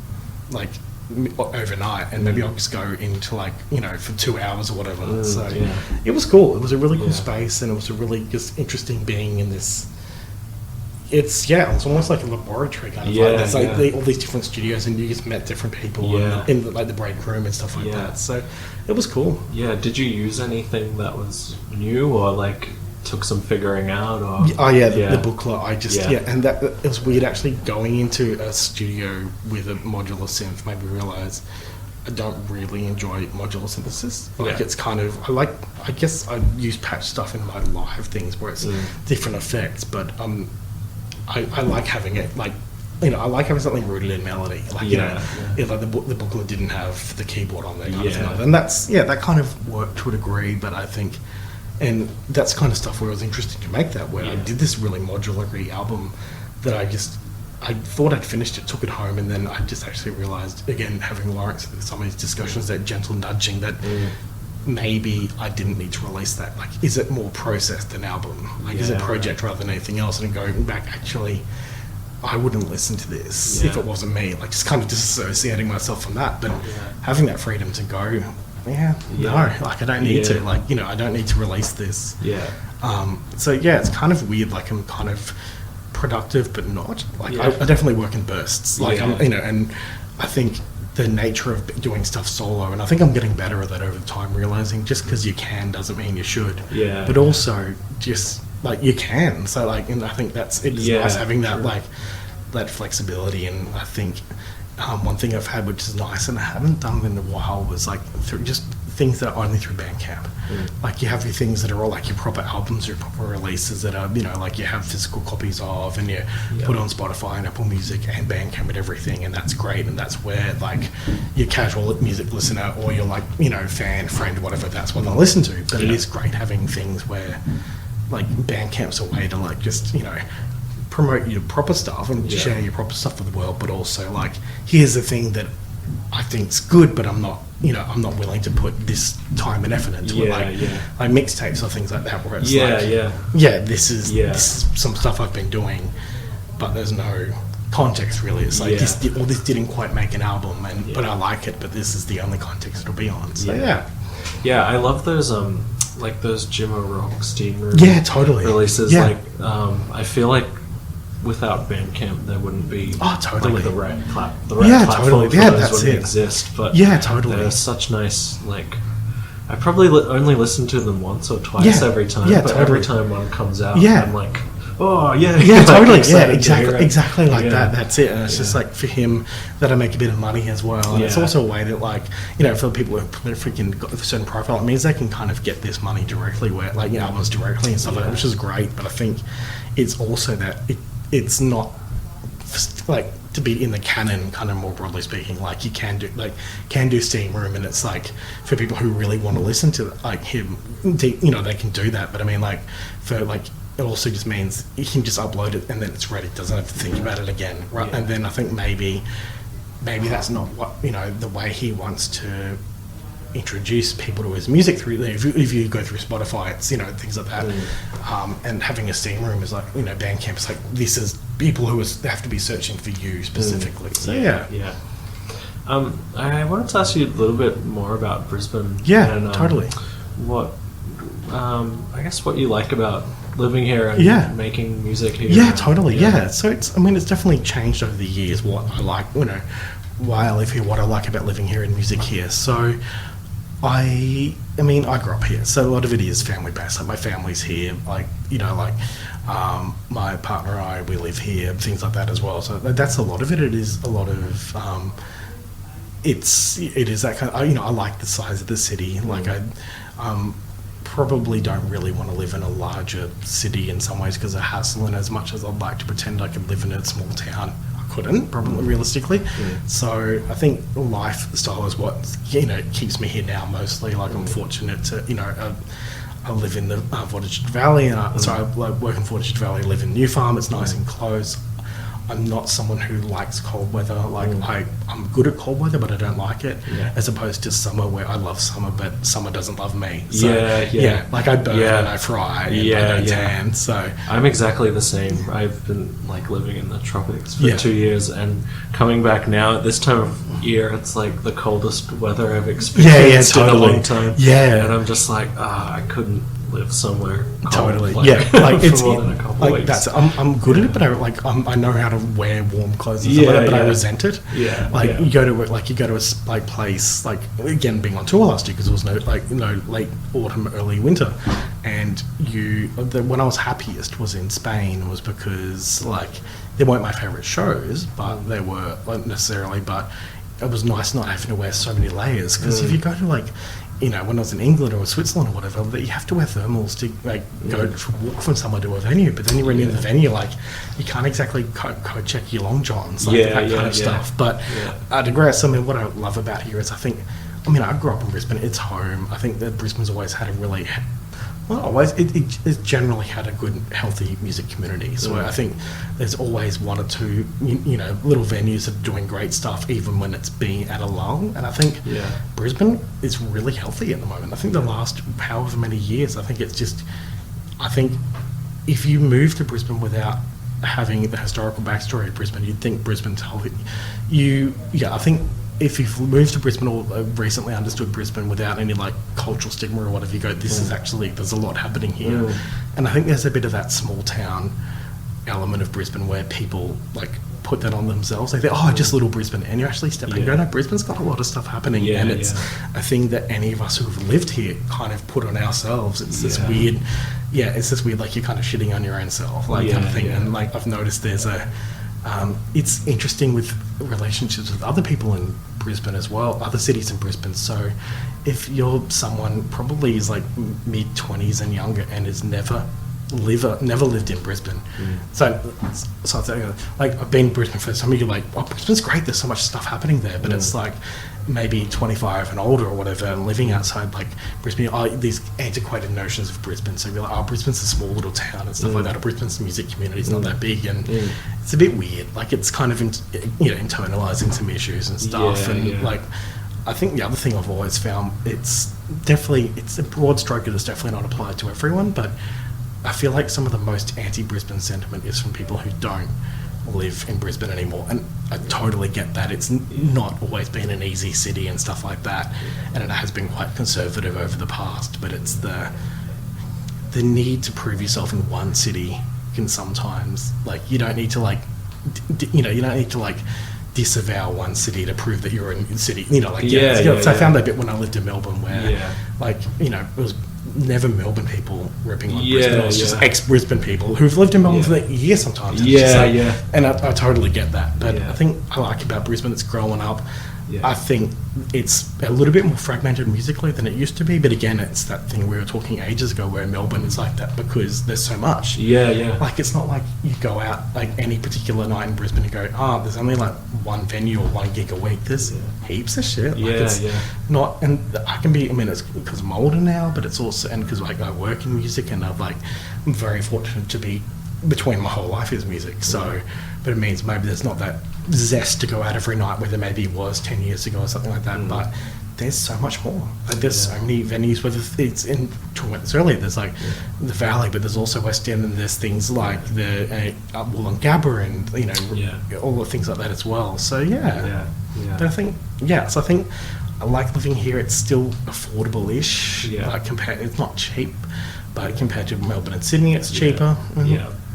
overnight, and maybe I'll just go into for 2 hours or whatever. It was cool. It was a really cool space, and it was a really just interesting being in this it's almost like a laboratory kind of like there's like all these different studios and you just met different people in the, like the break room and stuff like that. So it was cool. Yeah. Did you use anything that was new or like took some figuring out? Or the booklet. I just and that it was weird actually going into a studio with a modular synth made me realize I don't really enjoy modular synthesis. Like it's kind of I guess I use patch stuff in my live things where it's different effects, but I like having it like I like having something rooted in melody. Like like the booklet didn't have the keyboard on there kind of thing. And that's that kind of worked to a degree, but I think and that's kind of stuff where it was interesting to make that where I did this really modular album that I thought I'd finished it, took it home, and then I just actually realised, again, having Lawrence some of these discussions, that gentle nudging, that maybe I didn't need to release that. Like, is it more processed than album? Like, is it project rather than anything else? And going back, actually, I wouldn't listen to this if it wasn't me. Like, just kind of disassociating myself from that. But having that freedom to go, no, like, I don't need to. Like, I don't need to release this. So, it's kind of weird. Like, I'm kind of productive but not like I definitely work in bursts like I'm and I think the nature of doing stuff solo, and I think I'm getting better at that over time, realizing just because you can doesn't mean you should, but also just like you can, so like, and I think it's nice having that like that flexibility. And I think one thing I've had which is nice and I haven't done in a while was like through just things that are only through Bandcamp. Like you have your things that are all like your proper albums, your proper releases that are, like you have physical copies of, and you put on Spotify and Apple Music and Bandcamp and everything, and that's great. And that's where like your casual music listener or your like, fan, friend, whatever, that's what they'll listen to. But it is great having things where like Bandcamp's a way to like just, promote your proper stuff and share your proper stuff with the world, but also like, here's the thing that I think's good, but I'm not willing to put this time and effort into it. Like mixtapes or things like that, where it's this is some stuff I've been doing, but there's no context really. It's like this didn't quite make an album, but I like it, but this is the only context it'll be on. So I love those like those Jim O'Rourke Steam Room releases. Like I feel like without Bandcamp, there wouldn't be like the right platform for those wouldn't exist. But they're such nice. Like, I probably only listen to them once or twice every time. But every time one comes out, I'm like, exactly like that. That's it. And it's just like for him that I make a bit of money as well. And it's also a way that like for people who freaking got a certain profile, it means they can kind of get this money directly, where like albums directly and stuff like that, which is great. But I think it's also that it's not like to be in the canon, kind of more broadly speaking. Like you can do Steam Room, and it's like for people who really want to listen to like him, they can do that. But I mean, like for like it also just means you can just upload it and then it's ready. Doesn't have to think about it again, right? And then I think maybe that's not what the way he wants to introduce people to his music through there. If you go through Spotify, it's things like that, and having a Steam Room is like Bandcamp is like, this is people who have to be searching for you specifically. I wanted to ask you a little bit more about Brisbane. Totally. What I guess what you like about living here and making music here. So it's definitely changed over the years what I like, why I live here, what I like about living here and music here. So I grew up here, so a lot of it is family based. Like my family's here, like my partner and I, we live here, things like that as well. So that's a lot of it. It is a lot of it is that kind of, I like the size of the city. Like I probably don't really want to live in a larger city in some ways because of hassle, and as much as I'd like to pretend I could live in a small town, couldn't probably realistically. So I think lifestyle is what keeps me here now mostly. Like I'm fortunate to I live in the Fortitude Valley, and I work in Fortitude Valley, live in New Farm. It's nice and close. I'm not someone who likes cold weather. Like I'm good at cold weather, but I don't like it. As opposed to summer, where I love summer, but summer doesn't love me. So, like I burn and I fry and I don't tan. So I'm exactly the same. I've been like living in the tropics for 2 years, and coming back now at this time of year, it's like the coldest weather I've experienced in a long time. And I'm just like, I couldn't live somewhere cold, Totally, like, yeah. Like for it's more than a couple like weeks. that's I'm good at it, but I know how to wear warm clothes and stuff like that, but I resent it. Yeah, like yeah. you go to a place like, again, being on tour last year because there was no late autumn, early winter, and when I was happiest was in Spain was because like they weren't my favorite shows, but they were not necessarily, but it was nice not having to wear so many layers because if you go to like, when I was in England or Switzerland or whatever, you have to wear thermals to go to walk from somewhere to a venue. But then when you're in the venue, like you can't exactly code check your long johns, that kind of stuff. But I digress. I mean, what I love about here is I grew up in Brisbane. It's home. I think that Brisbane's always had a really it generally had a good, healthy music community. So I think there's always one or two, little venues that are doing great stuff, even when it's being at a lull. And I think Brisbane is really healthy at the moment. I think the last however many years, I think if you move to Brisbane without having the historical backstory of Brisbane, you'd think Brisbane's healthy. I think if you've moved to Brisbane or recently understood Brisbane without any like cultural stigma or whatever, you go, this is actually, there's a lot happening here. And I think there's a bit of that small town element of Brisbane where people like put that on themselves. They think, just little Brisbane. And you actually step back and go, no, Brisbane's got a lot of stuff happening. And it's a thing that any of us who have lived here kind of put on ourselves. It's this weird, like you're kind of shitting on your own self, kind of thing. And like I've noticed there's it's interesting with relationships with other people in Brisbane as well, other cities in Brisbane. So if you're someone probably is like mid-20s and younger and has never lived in Brisbane. So like I've been in Brisbane for some of you, like, Brisbane's great, there's so much stuff happening there, but it's like maybe 25 and older or whatever, and living outside like Brisbane, these antiquated notions of Brisbane. So you're like, Brisbane's a small little town and stuff like that, or Brisbane's music community is not that big, and it's a bit weird. Like it's kind of internalizing some issues and stuff, like I think the other thing I've always found, it's a broad stroke that's definitely not applied to everyone, but I feel like some of the most anti-Brisbane sentiment is from people who don't live in Brisbane anymore, and I totally get that. It's not always been an easy city and stuff like that, and it has been quite conservative over the past, but it's the need to prove yourself in one city can sometimes, like, you don't need to like you don't need to like disavow one city to prove that you're in the city, so I found that bit when I lived in Melbourne where like it was never Melbourne people ripping on Brisbane. It was just ex-Brisbane people who've lived in Melbourne for years sometimes. And I totally get that. But I think I like about Brisbane, it's growing up. I think it's a little bit more fragmented musically than it used to be. But again, it's that thing we were talking ages ago where Melbourne is like that because there's so much. Like it's not like you go out like any particular night in Brisbane and go, there's only like one venue or one gig a week. There's heaps of shit. Not, and I can be, it's because I'm older now, but it's also, and because like I work in music and I'm very fortunate to be, between my whole life is music. So, but it means maybe there's not that zest to go out every night where there maybe was 10 years ago or something like that, but there's so much more. Like there's so many venues, whether it's in, talking about this earlier, there's like the Valley, but there's also West End, and there's things like the Wollongabba and all the things like that as well. So but I think so I think I like living here. It's still affordable-ish. It's not cheap, but compared to Melbourne and Sydney, it's cheaper.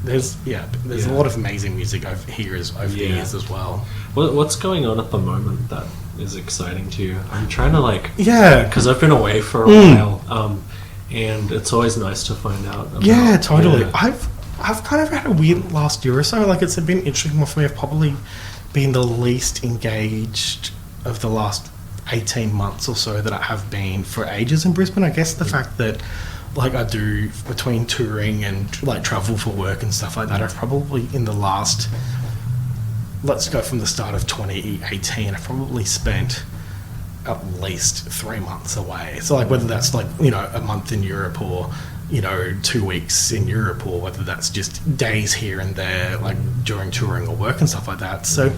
There's a lot of amazing music over here over the years as well. What's going on at the moment that is exciting to you? I'm trying to because I've been away for a while, and it's always nice to find out about, totally. I've kind of had a weird last year or so. Like it's been interesting for me. I've probably been the least engaged of the last 18 months or so that I have been for ages in Brisbane. I guess the fact that like I do between touring and like travel for work and stuff like that, I've probably in the last, let's go from the start of 2018, I've probably spent at least 3 months away. So like whether that's like, a month in Europe or, 2 weeks in Europe, or whether that's just days here and there, like during touring or work and stuff like that. So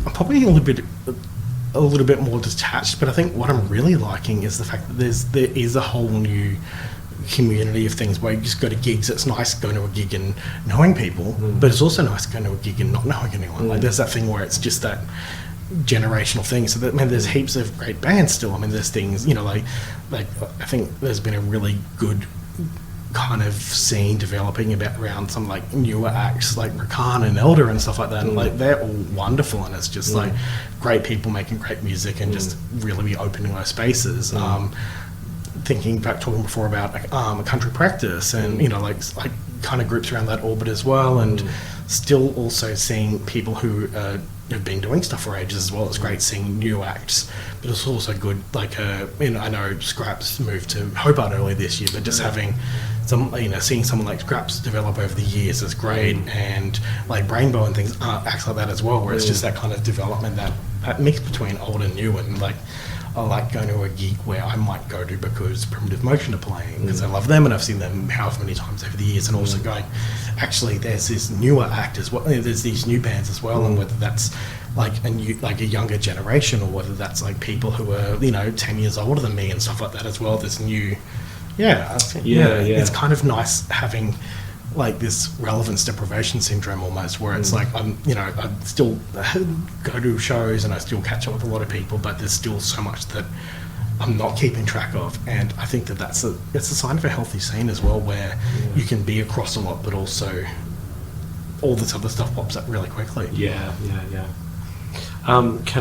I'm probably a little bit more detached, but I think what I'm really liking is the fact that there is a whole new community of things where you just go to gigs. It's nice going to a gig and knowing people, but it's also nice going to a gig and not knowing anyone. Like there's that thing where it's just that generational thing. So that, there's heaps of great bands still. There's things, like I think there's been a really good kind of scene developing around some like newer acts like Rakan and Elder and stuff like that, and like they're all wonderful, and it's just like great people making great music and just really be opening those spaces. Thinking back, talking before about a country practice and you know like kind of groups around that orbit as well, and still also seeing people who have been doing stuff for ages as well. It's great seeing new acts, but it's also good like you know, I know Scraps moved to Hobart earlier this year, but just having some, you know, seeing someone like Scraps develop over the years is great, and like Brainbow and things acts like that as well, where it's just that kind of development, that mix between old and new. And like I like going to a gig where I might go to because Primitive Motion are playing, because I love them and I've seen them however many times over the years, and also going, actually there's this newer act as well, there's these new bands as well, and whether that's like a younger generation, or whether that's like people who are, you know, 10 years older than me and stuff like that as well, this new it's kind of nice having like this relevance deprivation syndrome almost, where it's like I still go to shows and I still catch up with a lot of people, but there's still so much that I'm not keeping track of. And I think it's a sign of a healthy scene as well, where you can be across a lot, but also all this other stuff pops up really quickly. Can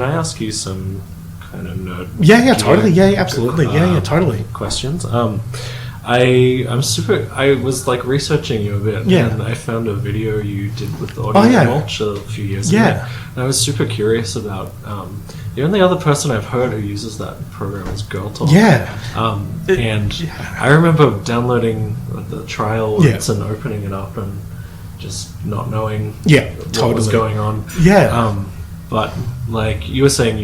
I ask you some kind of nerd? Totally. Absolutely. Totally. Questions. I was like researching you a bit, and I found a video you did with Audio Mulch a few years ago. And I was super curious about. The only other person I've heard who uses that program is Girl Talk. I remember downloading the trial once and opening it up and just not knowing what was going on. But like you were saying,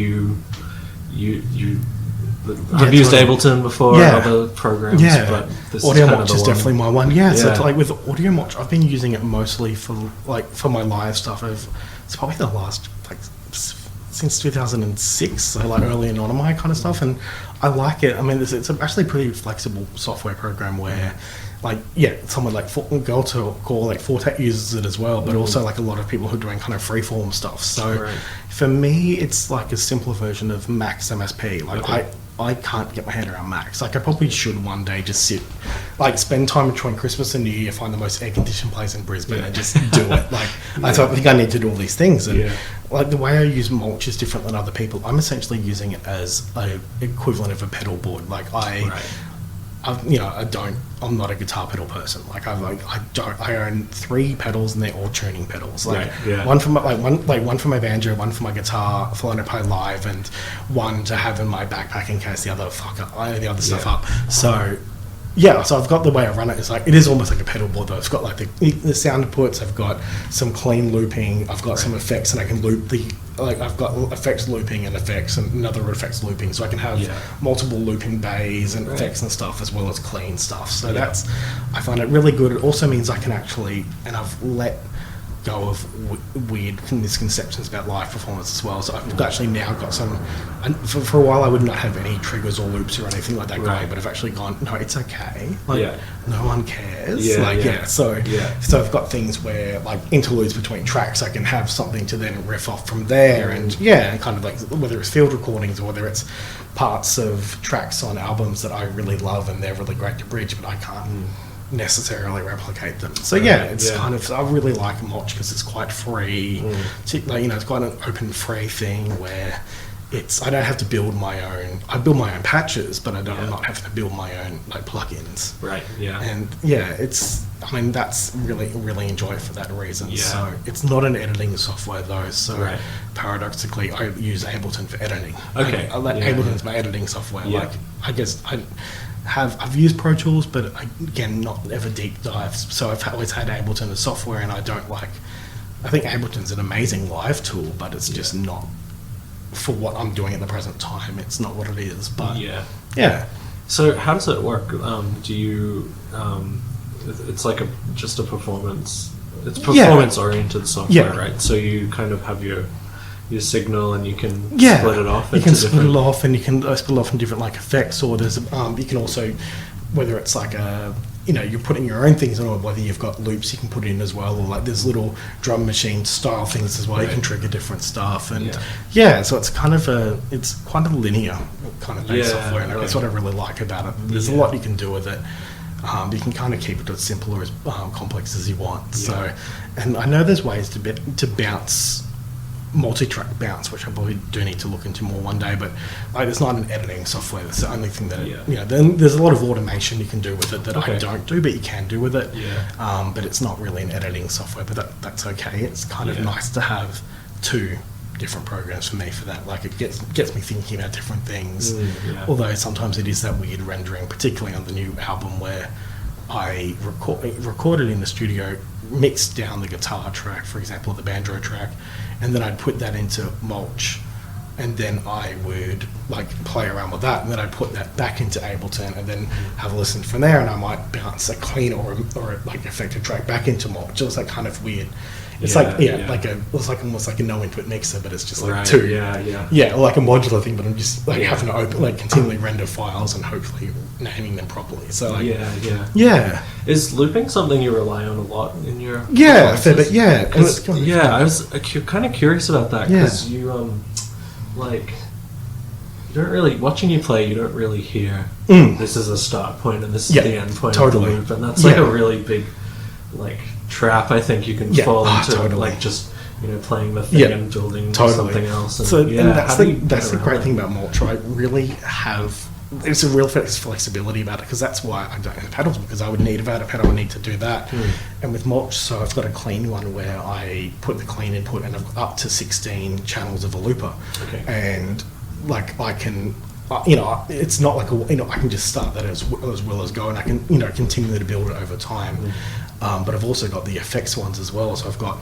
I've used Ableton before, other programs, but this Audio is Mulch is definitely my one. So like with Audio Mulch, I've been using it mostly for my live stuff. It's probably the last since 2006, so like early and on my kind of stuff, and I like it. I mean, it's actually a pretty flexible software program where, like, someone like Girl Talk or like Fortet uses it as well, but also like a lot of people who are doing kind of freeform stuff. So for me, it's like a simpler version of Max MSP. Like I can't get my head around Max. Like I probably should one day just spend time between Christmas and New Year, find the most air-conditioned place in Brisbane and just do it. Like I think I need to do all these things. And like the way I use Mulch is different than other people. I'm essentially using it as a equivalent of a pedal board. Like I'm not a guitar pedal person. Like I own 3 pedals and they're all tuning pedals. Like one for my banjo, one for my guitar, for when I play live, and one to have in my backpack in case the other stuff up. So I've got the way I run it. It's like it is almost like a pedal board though. It's got like the sound inputs. I've got some clean looping. I've got some effects, and I can loop I've got effects looping and effects and another effects looping, so I can have multiple looping bays and effects and stuff as well as clean stuff. So I find it really good. It also means I can actually, and I've let go of weird misconceptions about live performance as well. So I've actually now got some. For a while, I would not have any triggers or loops or anything like that going, but I've actually gone, no, it's okay. Like no one cares. So I've got things where like interludes between tracks, I can have something to then riff off from there, and kind of like whether it's field recordings or whether it's parts of tracks on albums that I really love and they're really great to bridge, but I can't necessarily replicate them. So kind of, I really like Mulch because it's quite free. It's quite an open free thing where I don't have to build my own. I build my own patches, but I'm not having to build my own like plugins. And that's really enjoy it for that reason. So it's not an editing software though. So paradoxically, I use Ableton for editing. Ableton's my editing software. Like I guess I've used Pro Tools, but again, not ever deep dives. So I've always had Ableton as software, and I think Ableton's an amazing live tool, but it's just not for what I'm doing at the present time. It's not what it is. But So how does it work? Do you? It's like just a performance. It's performance-oriented software, right? So you kind of have your signal, and you can split it off. You can split it off, and you can split it off in different like effects. Or there's you can also, whether it's like you're putting your own things on, or whether you've got loops you can put in as well, or like there's little drum machine style things as well. You can trigger different stuff, and so it's kind of quite a linear kind of based software, and that's what I really like about it. There's a lot you can do with it. You can kind of keep it as simple or as complex as you want. So, and I know there's ways to bounce, multi-track bounce, which I probably do need to look into more one day, but like, it's not an editing software. That's the only thing that then there's a lot of automation you can do with it that I don't do, but you can do with it. But it's not really an editing software, but that's okay. It's kind of nice to have two different programs for me for that. Like, it gets me thinking about different things. Although sometimes it is that weird rendering, particularly on the new album where I recorded in the studio, mixed down the guitar track, for example, the banjo track, and then I'd put that into Mulch, and then I would like play around with that, and then I'd put that back into Ableton, and then have a listen from there, and I might bounce a clean or like effective track back into Mulch. It was like kind of weird. It's it's like almost like a no input mixer, but it's just like two. Or like a modular thing, but I'm just like having to open, like continually render files and hopefully naming them properly. So like, Is looping something you rely on a lot in your a fair bit, I was kind of curious about that because you like, you don't really, watching you play, you don't really hear this is a start point and this is the end point of the loop, and that's like a really big like trap I think you can fall into, like just playing the thing and building something else. And, so and that's the great thing about Mulch. I really have, it's a real flexibility about it, because that's why I don't have pedals, because I would need, if I had a pedal, I would need to do that. And with Mulch, so I've got a clean one where I put the clean input and I've got up to 16 channels of a looper, and like I can it's not like I can just start that as well as go, and I can continue to build it over time. But I've also got the effects ones as well. So I've got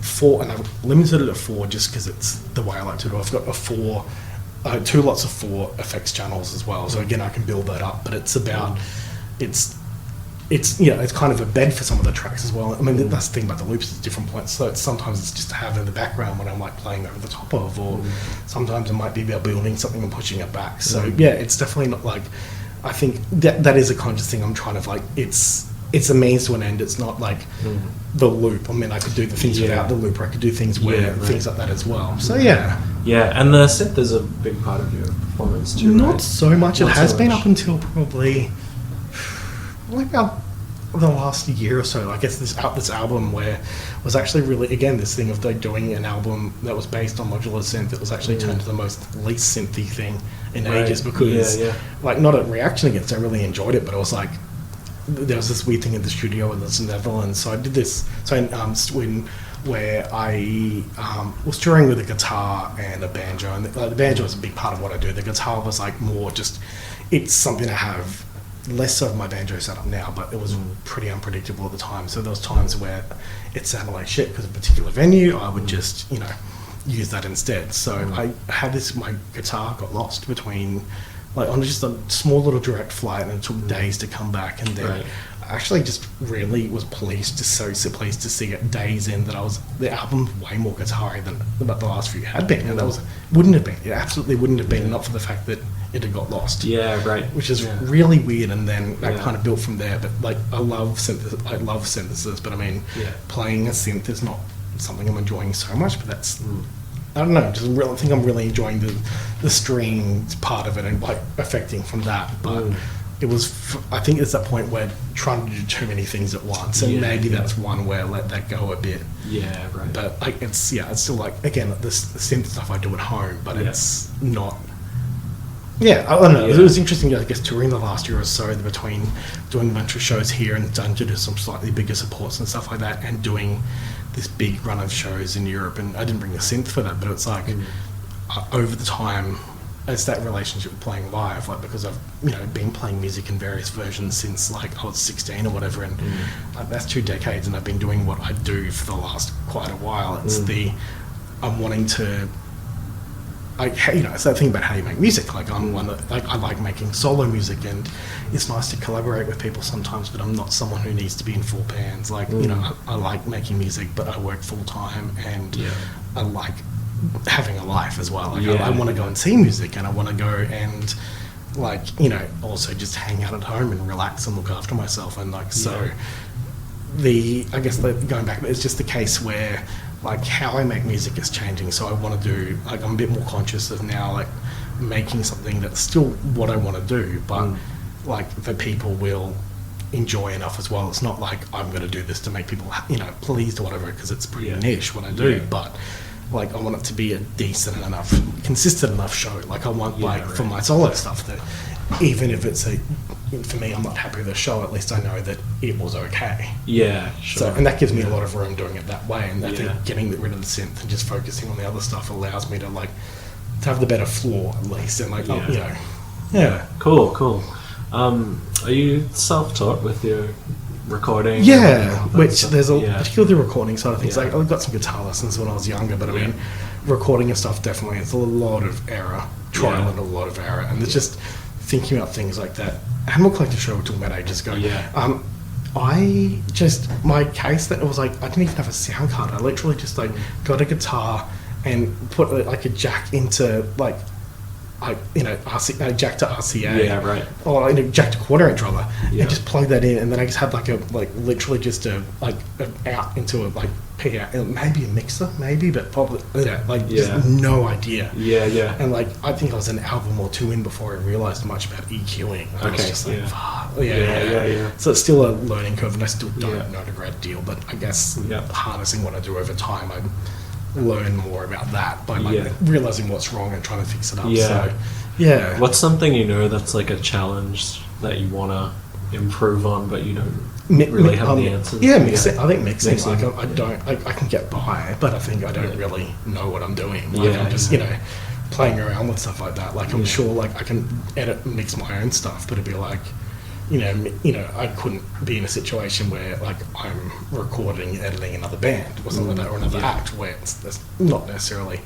4, and I've limited it to 4 just because it's the way I like to do it. I've got 2 lots of 4 effects channels as well. So again, I can build that up. But it's about it's kind of a bed for some of the tracks as well. I mean, that's the thing about the loops, it's different points. So sometimes it's just to have in the background when I'm like playing over the top of, or sometimes it might be about building something and pushing it back. So it's definitely not like, I think that is a conscious thing I'm trying to like, it's a means to an end. It's not like the loop. I mean, I could do the things without the loop, or I could do things things like that as well. So and the synth is a big part of your performance too. Not so much. It has been up until probably about the last year or so. I guess this album where was actually really, again, this thing of doing an album that was based on modular synth, it was actually turned to the most least synthy thing in ages, because like, not a reaction against it, I really enjoyed it, but it was like, there was this weird thing in the studio in the Netherlands. So I did this in Sweden, where I was touring with a guitar and a banjo, and the banjo was a big part of what I do. The guitar was like more just, it's something I have less of my banjo set up now, but it was pretty unpredictable at the time. So there was times where it sounded like shit because of a particular venue. I would just use that instead. So I had my guitar got lost between, like, on just a small little direct flight, and it took days to come back. And then I actually just really was pleased to see it days in that the album way more guitar-y than about the last few had been, and it absolutely wouldn't have been, not for the fact that it had got lost. Which is really weird, and then that kind of built from there. But like, I love synthesis, but I mean, playing a synth is not something I'm enjoying so much, but that's I don't know, I think I'm really enjoying the strings part of it and like affecting from that. But it was, I think it's that point where trying to do too many things at once, and maybe that's one where I let that go a bit. But like, it's still like, again, the synth stuff I do at home, but it's not. I don't know. It was interesting, I guess, touring the last year or so, between doing a bunch of shows here and done to do some slightly bigger supports and stuff like that, and doing this big run of shows in Europe. And I didn't bring the synth for that, but it's like over the time, it's that relationship with playing live, like, because I've been playing music in various versions since like I was 16 or whatever, and like, that's 2 decades, and I've been doing what I do for the last quite a while. It's I'm wanting to, it's that thing about how you make music. Like, I'm one that, like, I like making solo music, and it's nice to collaborate with people sometimes, but I'm not someone who needs to be in 4 bands. Like, I like making music, but I work full time, and I like having a life as well. Like, I want to go and see music, and I want to go and, like, also just hang out at home and relax and look after myself. And like, so I guess going back, it's just the case where, like, how I make music is changing. So I want to do, like, I'm a bit more conscious of now, like, making something that's still what I want to do, but like, the people will enjoy enough as well. It's not like I'm going to do this to make people, pleased or whatever, because it's pretty niche what I do. But like, I want it to be a decent enough, consistent enough show. Like, I want for my solo stuff that even if it's for me, I'm not happy with the show, at least I know that it was okay. Yeah, sure. So, and that gives me a lot of room doing it that way. And I think getting rid of the synth and just focusing on the other stuff allows me to to have the better floor at least. And Cool. Are you self-taught with your recording? Yeah, which there's particularly the recording side of things. Like, I got some guitar lessons when I was younger, but I mean, recording and stuff definitely, it's a lot of error, trial and a lot of error. And it's just thinking about things like that. Animal Collective show we were talking about ages ago. Yeah. My case that it was like, I didn't even have a sound card. I literally just got a guitar and put a jack into jack to RCA. Yeah, right. Or jack to quarter inch rather, and just plug that in, and then I just had literally just an out into a PA, maybe a mixer, but probably just no idea. Yeah. And I think I was an album or two in before I realized much about EQing. I was just yeah. So it's still a learning curve, and I still don't know a great deal. But I guess harnessing what I do over time, I learn more about that by realizing what's wrong and trying to fix it up. So, what's something that's a challenge that you want to improve on, but you don't really have the answers? Mixing. I think mixing. I can get by, but I think I don't really know what I'm doing. I'm just playing around with stuff like that. I'm sure I can edit and mix my own stuff, but it'd be I couldn't be in a situation where I'm recording, editing another band or something like that, or another act where there's not necessarily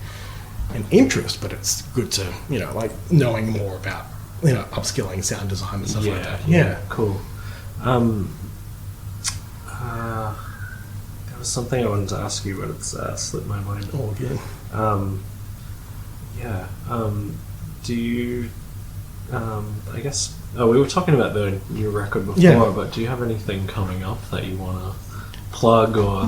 an interest, but it's good to knowing more about upskilling sound design and stuff like that. Yeah, cool. There was something I wanted to ask you, but it's slipped my mind. Oh, good. Do you? I guess. Oh, we were talking about the new record before, but do you have anything coming up that you want to plug or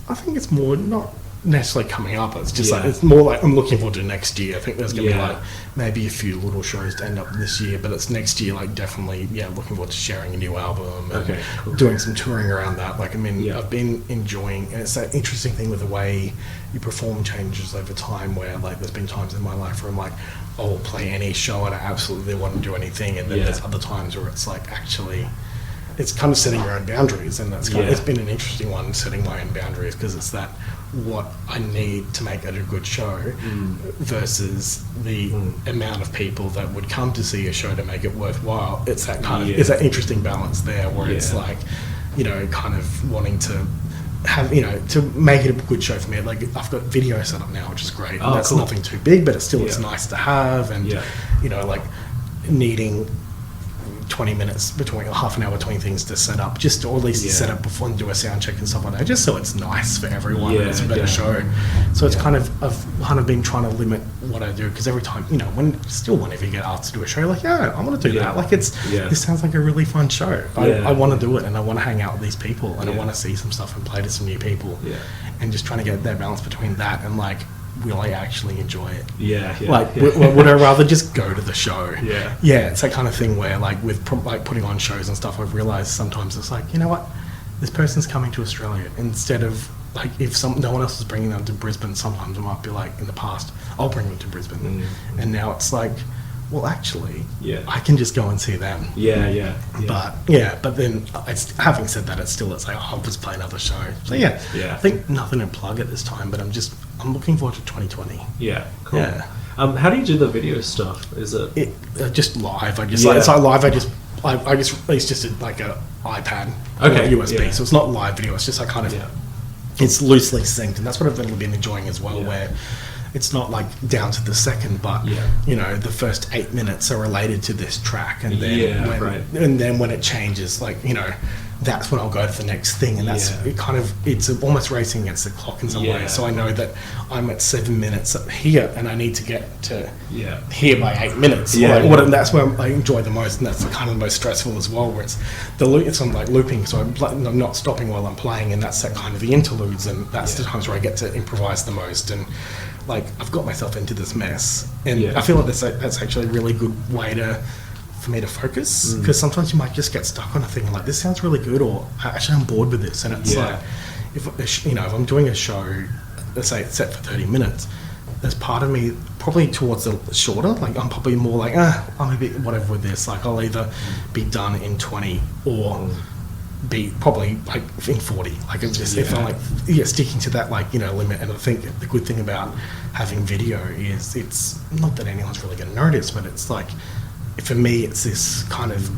I think it's more not necessarily coming up. It's just it's more I'm looking forward to next year. I think there's going to be maybe a few little shows to end up this year, but it's next year. Definitely, looking forward to sharing a new album and doing some touring around that. I've been enjoying, and it's that interesting thing with the way you perform changes over time. Where there's been times in my life where I'm I'll play any show and I absolutely want to do anything, and then there's other times where it's actually, it's kind of setting your own boundaries, and that's it's been an interesting one, setting my own boundaries, because it's that what I need to make it a good show versus the amount of people that would come to see a show to make it worthwhile. It's that kind of, it's that interesting balance there where it's kind of wanting to have, to make it a good show for me. I've got video set up now, which is great. And that's nothing too big, but it's nice to have. And, needing 20 minutes between, or half an hour between things to set up, just or at least set up before and do a sound check and stuff like that, just so it's nice for everyone and it's a better show. So it's kind of, I've kind of been trying to limit what I do, because every time, whenever you get asked to do a show, I want to do that. This sounds like a really fun show. I want to do it, and I want to hang out with these people, and I want to see some stuff and play to some new people. And just trying to get that balance between that and will I actually enjoy it? Would I rather just go to the show? It's that kind of thing where with putting on shows and stuff, I've realized sometimes it's you know what, this person's coming to Australia, instead of if no one else is bringing them to Brisbane. Sometimes it might be in the past, I'll bring them to Brisbane, and now it's well, actually, I can just go and see them. But then, having said that, it's I'll just play another show. So I think nothing to plug at this time, but I'm looking forward to 2020. Yeah, cool. Yeah. How do you do the video stuff? Is it just live? It's live. I just released just a iPad or USB, so it's not live video. It's just it's loosely synced, and that's what I've really been enjoying as well. Where it's not down to the second, but the first 8 minutes are related to this track, and then when it changes, that's when I'll go to the next thing, and that's it's almost racing against the clock in some way. So I know that I'm at 7 minutes here, and I need to get to here by 8 minutes. And that's where I enjoy the most, and that's kind of the most stressful as well. Where it's I'm looping, so I'm not stopping while I'm playing, and that's that kind of the interludes, and that's the times where I get to improvise the most. And I've got myself into this mess, and I feel that's actually a really good way to for me to focus, because sometimes you might just get stuck on a thing like, this sounds really good, or actually I'm bored with this, and it's like, if I'm doing a show, let's say it's set for 30 minutes, there's part of me probably towards the shorter, like I'm probably more like, I'm a bit whatever with this, like I'll either be done in 20 or be probably like in 40, like it's just if I'm like sticking to that like limit. And I think the good thing about having video is it's not that anyone's really going to notice, but it's like, for me it's this kind of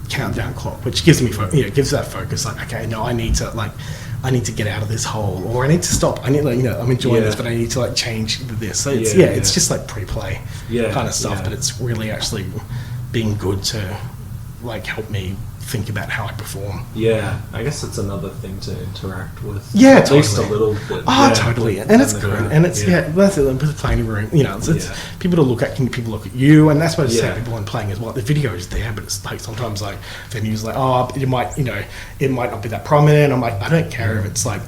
countdown clock which gives me gives that focus, like, okay, no, I need to get out of this hole, or I need to stop. I need, like, I'm enjoying this, but I need to like change this. So it's it's just like pre-play kind of stuff, but it's really actually being good to like help me think about how I perform. Yeah, I guess it's another thing to interact with. Yeah, at least a little bit. Oh, totally, and it's good, and it's that's it. With the playing room, it's people to look at. Can people look at you? And that's what I say. People when playing as well. The video is there, but it's like sometimes like venues like, it might it might not be that prominent. I'm like, I don't care if it's like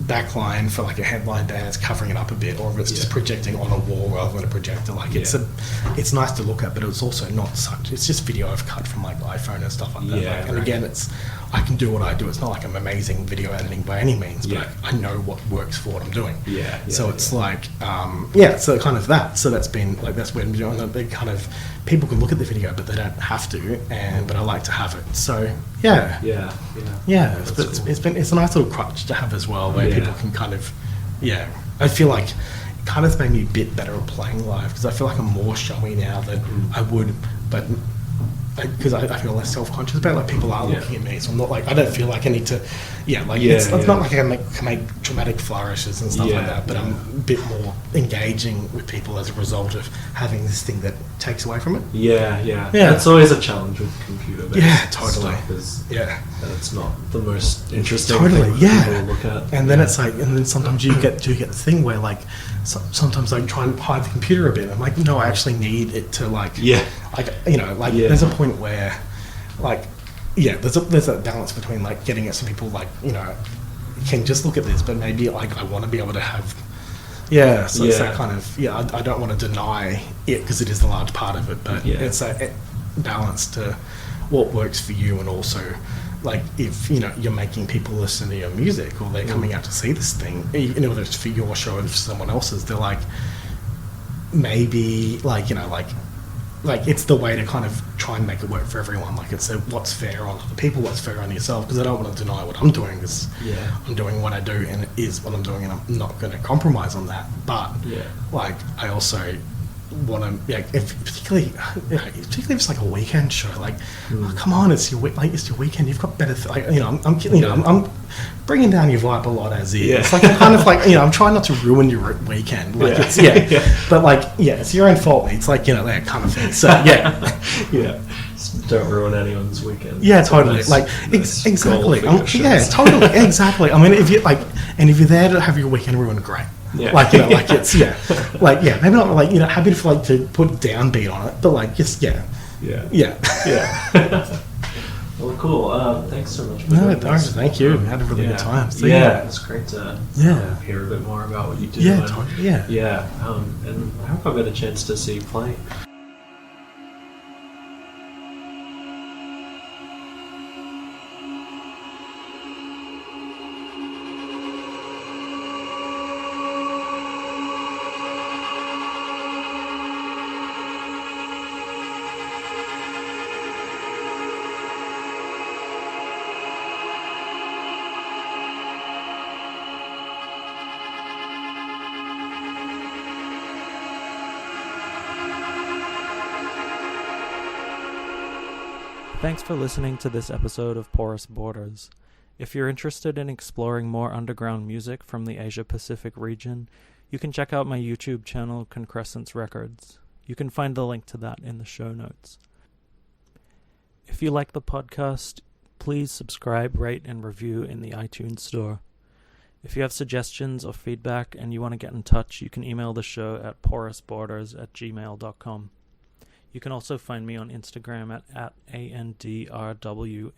backline for like a headline dance covering it up a bit, or if it's just projecting on a wall rather than a projector. Like it's nice to look at, but it's also not such. It's just video I've cut from like iPhone and stuff like that. And again, I can do what I do. It's not like I'm amazing video editing by any means, but I know what works for what I'm doing. So it's like so kind of that. So that's been like, that's when they kind of, people can look at the video but they don't have to, but I like to have it. So it's a nice little crutch to have as well, where people can kind of I feel like it kind of made me a bit better at playing live, because I feel like I'm more showy now than I would, but because I feel less self-conscious about it. Like, people are looking at me, so I'm not like, I don't feel like I need to it's not like I can make dramatic flourishes and stuff like that, but I'm a bit more engaging with people as a result of having this thing that takes away from it. It's always a challenge with computer-based stuff, is that it's not the most interesting thing people to look at. And then it's like, and then sometimes you get the thing where like sometimes I try and hide the computer a bit. I'm like, no, I actually need it to like there's a point where like there's a balance between like getting at some people like can just look at this, but maybe like I want to be able to have it's that kind of I don't want to deny it, because it is a large part of it, but it's a balance to what works for you, and also like if you're making people listen to your music, or they're coming out to see this thing, whether it's for your show or for someone else's, they're like, maybe like like it's the way to kind of try and make it work for everyone. Like, it's what's fair on other people, what's fair on yourself, because I don't want to deny what I'm doing, because I'm doing what I do and it is what I'm doing, and I'm not going to compromise on that. But like, I also want to particularly if it's like a weekend show, like come on, it's your weekend, you've got better I'm bringing down your vibe a lot as is. It's like I'm kind of like I'm trying not to ruin your weekend, like it's but like it's your own fault. It's like that kind of thing. So don't ruin anyone's weekend. Totally. Like exactly. Totally. Exactly. I mean, if you're there to have your weekend ruined, great. Like it's maybe not like happy to put downbeat on it, but like just Well, cool. Thanks so much for doing this. Thank you. Had a really good time. So, it's great to hear a bit more about what you do. And I hope I get a chance to see you play. Thanks for listening to this episode of Porous Borders. If you're interested in exploring more underground music from the Asia-Pacific region, you can check out my YouTube channel, Concrescence Records. You can find the link to that in the show notes. If you like the podcast, please subscribe, rate, and review in the iTunes store. If you have suggestions or feedback and you want to get in touch, you can email the show at porousborders@gmail.com. You can also find me on Instagram at ANDRWMH.